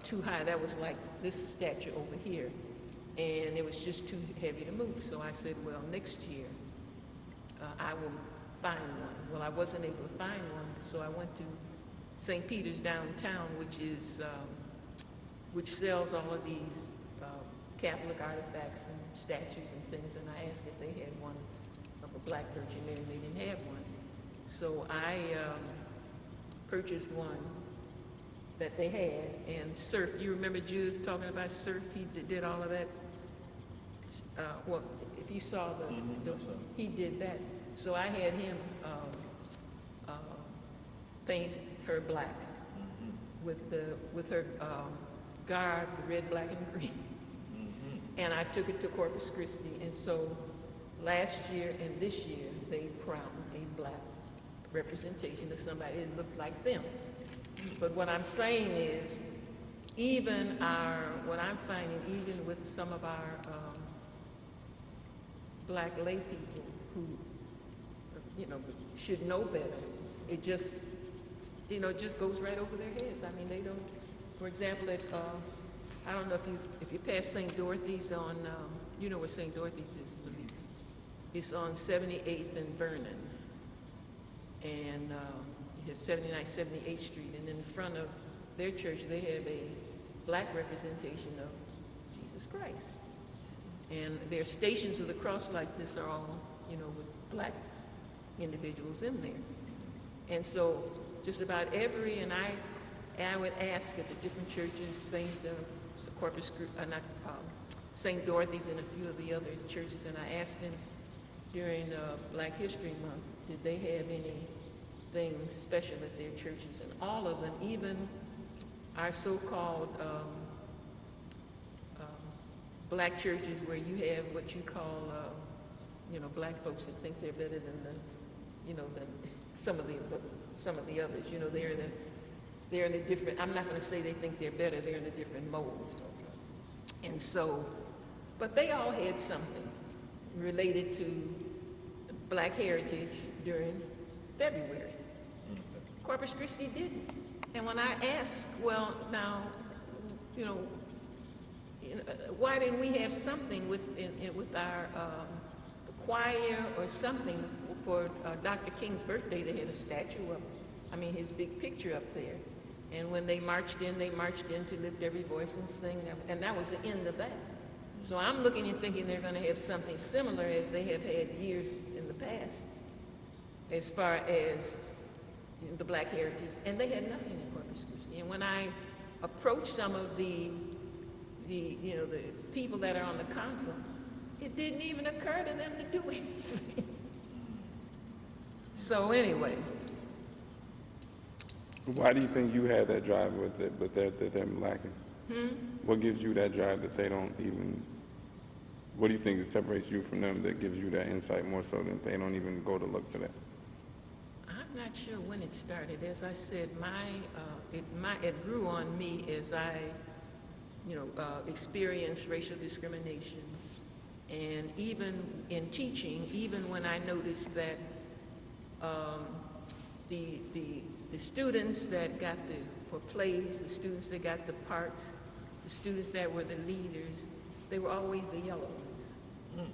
Speaker 2: too high. That was like this statue over here. And it was just too heavy to move. So I said, well, next year I will find one. Well, I wasn't able to find one, so I went to St. Peter's downtown, which sells all of these Catholic artifacts and statues and things, and I asked if they had one of a black Virgin Mary, and they didn't have one. So I purchased one that they had, and Surf, you remember Judith talking about Surf? He did all of that. Well, if you saw he did that. So I had him paint her black with her garb, the red, black, and green. And I took it to Corpus Christi, and so last year and this year they crowned a black representation of somebody that looked like them. But what I'm saying is, what I'm finding, even with some of our black lay people who, should know better, it just, just goes right over their heads. I mean, they don't, for example, I don't know if you pass St. Dorothy's on, you know where St. Dorothy's is, I believe. It's on 78th and Vernon. And you have 79th, 78th Street, and in front of their church, they have a black representation of Jesus Christ. And their stations of the cross like this are all, with black individuals in there. And so just about every, and I would ask at the different churches, St. Dorothy's and a few of the other churches, and I asked them during Black History Month, did they have anything special at their churches? And all of them, even our so-called black churches where you have what you call, black folks that think they're better than than some of the others. they're in a different, I'm not going to say they think they're better, they're in a different mold. And so, but they all had something related to Black heritage during February. Corpus Christi didn't. And when I asked, well, now, why didn't we have something with our choir or something for Dr. King's birthday? They had a statue of, his big picture up there. And when they marched in to lift every voice and sing, and that was in the back. So I'm looking and thinking they're going to have something similar as they have had years in the past, as far as the Black heritage, and they had nothing in Corpus Christi. And when I approached some of the people that are on the council, it didn't even occur to them to do anything. So anyway.
Speaker 8: Why do you think you had that drive with it, but they're lacking? What gives you that drive that they don't even, what do you think that separates you from them that gives you that insight more so than they don't even go to look for that?
Speaker 2: I'm not sure when it started. As I said, it grew on me as I, experienced racial discrimination. And even in teaching, even when I noticed that the students that got for plays, the students that got the parts, the students that were the leaders, they were always the yellow ones.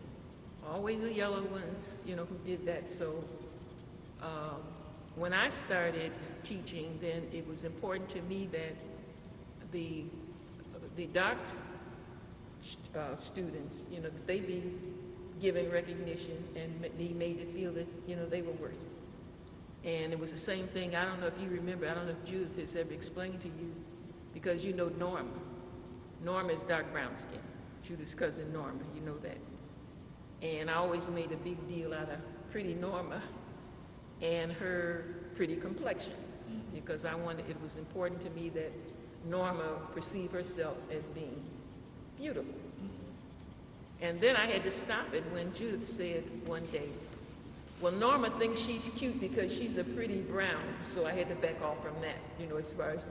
Speaker 2: Always the yellow ones, who did that. So when I started teaching, then it was important to me that the dark students, that they be given recognition and be made to feel that, they were worth. And it was the same thing, I don't know if you remember, I don't know if Judith has ever explained to you, because you know Norma. Norma is dark brown skin, Judith's cousin Norma, you know that. And I always made a big deal out of pretty Norma and her pretty complexion, because it was important to me that Norma perceive herself as being beautiful. And then I had to stop it when Judith said one day, well, Norma thinks she's cute because she's a pretty brown, so I had to back off from that, as far as,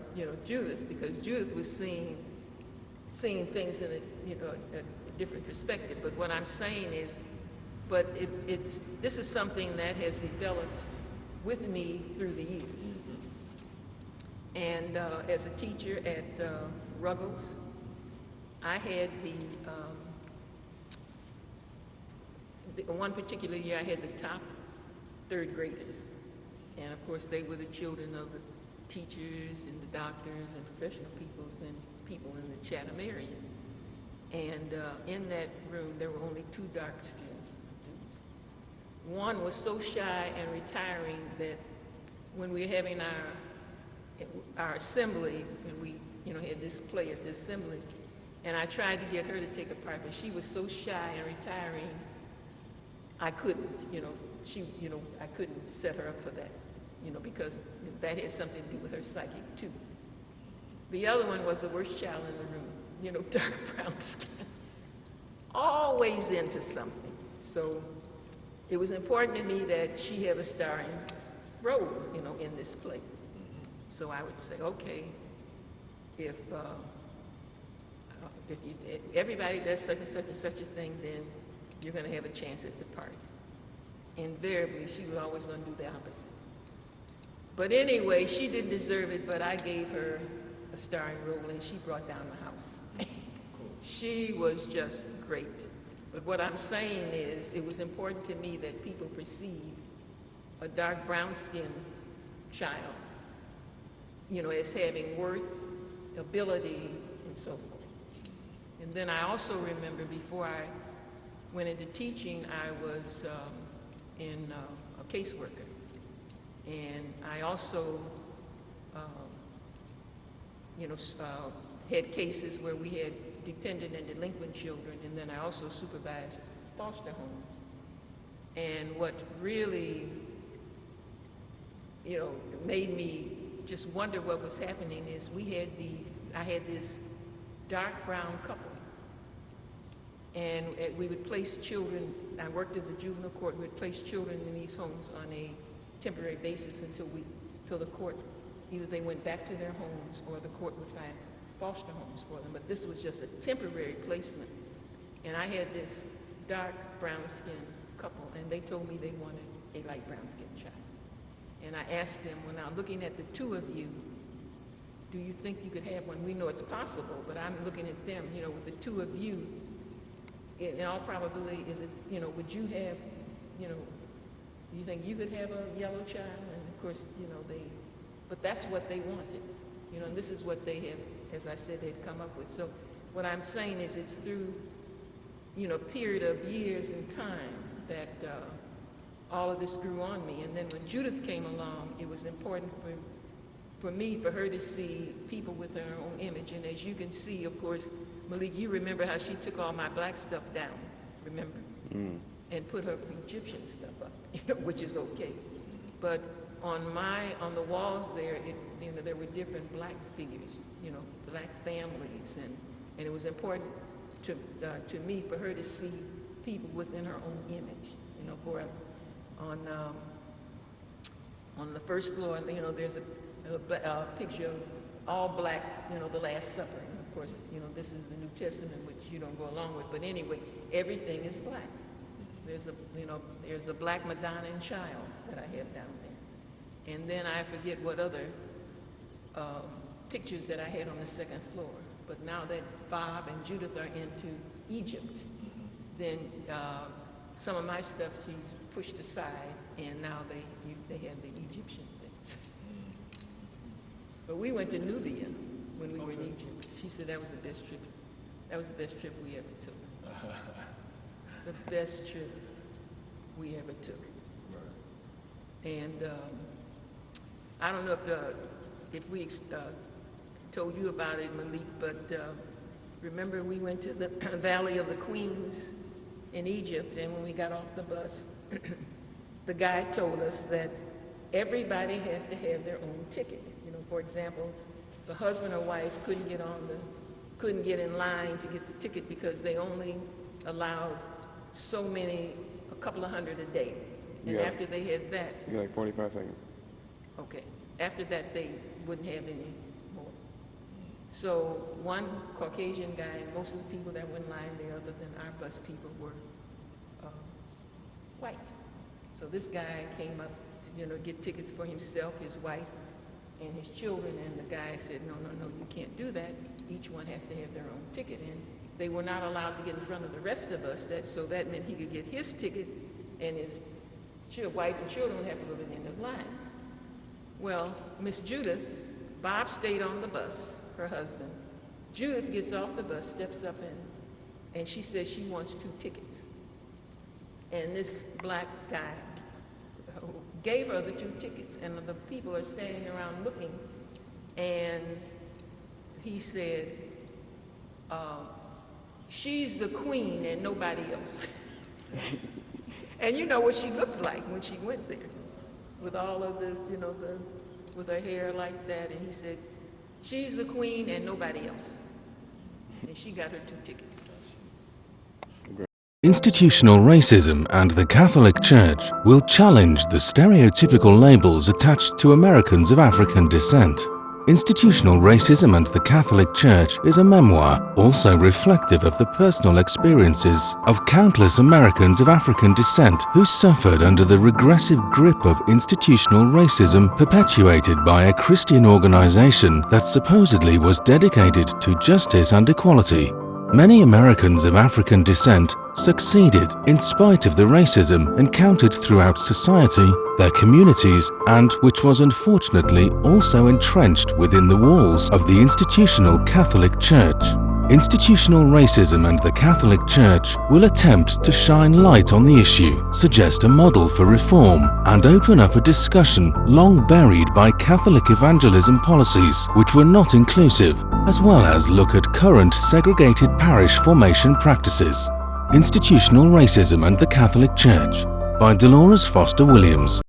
Speaker 2: Judith, because Judith was seeing things in a different perspective. But what I'm saying is, this is something that has developed with me through the years. And as a teacher at Ruggles, I had one particular year I had the top third graders. And of course they were the children of the teachers and the doctors and professional people in the Chatham area. And in that room there were only two dark students. One was so shy and retiring that when we were having our assembly, and we had this play at the assembly, and I tried to get her to take a part, but she was so shy and retiring, I couldn't, I couldn't set her up for that, because that had something to do with her psychic too. The other one was the worst child in the room, dark brown skin, always into something. So it was important to me that she have a starring role, in this play. So I would say, okay, if everybody does such and such and such a thing, then you're going to have a chance at the party. Invariably, she was always going to do the opposite. But anyway, she didn't deserve it, but I gave her a starring role, and she brought down the house. She was just great. But what I'm saying is, it was important to me that people perceive a dark brown-skinned child, as having worth, ability, and so forth. And then I also remember before I went into teaching, I was a caseworker. And I also, had cases where we had dependent and delinquent children, and then I also supervised foster homes. And what really, made me just wonder what was happening is I had this dark brown couple. And we would place children, I worked at the juvenile court, we would place children in these homes on a temporary basis until the court either they went back to their homes or the court would find foster homes for them. But this was just a temporary placement. And I had this dark brown-skinned couple, and they told me they wanted a light brown-skinned child. And I asked them, well, now looking at the two of you, do you think you could have one? We know it's possible, but I'm looking at them, you know, with the two of you, in all probability, is it, you know, would you have, you know, do you think you could have a yellow child? And of course, you know, but that's what they wanted, you know, and this is what they have, as I said, they'd come up with. So what I'm saying is it's through, you know, a period of years and time that all of this grew on me. And then when Judith came along, it was important for me, for her to see people with her own image. And as you can see, of course, Malik, you remember how she took all my black stuff down, remember? And put her Egyptian stuff up, you know, which is okay. But on the walls there, you know, there were different black figures, you know, black families, and it was important to me for her to see people within her own image, you know. For on the first floor, you know, there's a picture of all black, you know, the Last Supper. And of course, you know, this is the New Testament, which you don't go along with. But anyway, everything is black. There's a black Madonna and Child that I have down there. And then I forget what other pictures that I had on the second floor. But now that Bob and Judith are into Egypt, then some of my stuff she's pushed aside, and now they have the Egyptian things. But we went to Nubia when we were in Egypt. She said that was the best trip. That was the best trip we ever took. The best trip we ever took. And I don't know if we told you about it, Malik, but remember we went to the Valley of the Queens in Egypt, and when we got off the bus, the guide told us that everybody has to have their own ticket. You know, for example, the husband or wife couldn't get in line to get the ticket because they only allowed a couple of hundred a day. And after they had that,
Speaker 8: you got like 45 seconds.
Speaker 2: Okay. After that, they wouldn't have any more. So one Caucasian guy, and most of the people that were in line there, other than our bus people, were white. So this guy came up to, you know, get tickets for himself, his wife, and his children, and the guy said, no, you can't do that. Each one has to have their own ticket. And they were not allowed to get in front of the rest of us, so that meant he could get his ticket, and his wife and children would have to go to the end of the line. Well, Miss Judith, Bob stayed on the bus, her husband. Judith gets off the bus, steps up in, and she says she wants 2 tickets. And this black guy gave her the 2 tickets, and the people are standing around looking, and he said, she's the queen and nobody else. And you know what she looked like when she went there, with all of this, you know, with her hair like that. And he said, she's the queen and nobody else. And she got her 2 tickets.
Speaker 1: Institutional racism and the Catholic Church will challenge the stereotypical labels attached to Americans of African descent. Institutional Racism and the Catholic Church is a memoir also reflective of the personal experiences of countless Americans of African descent who suffered under the regressive grip of institutional racism perpetuated by a Christian organization that supposedly was dedicated to justice and equality. Many Americans of African descent succeeded in spite of the racism encountered throughout society, their communities, and which was unfortunately also entrenched within the walls of the institutional Catholic Church. Institutional racism and the Catholic Church will attempt to shine light on the issue, suggest a model for reform, and open up a discussion long buried by Catholic evangelism policies which were not inclusive, as well as look at current segregated parish formation practices. Institutional Racism and the Catholic Church by Dolores Foster Williams.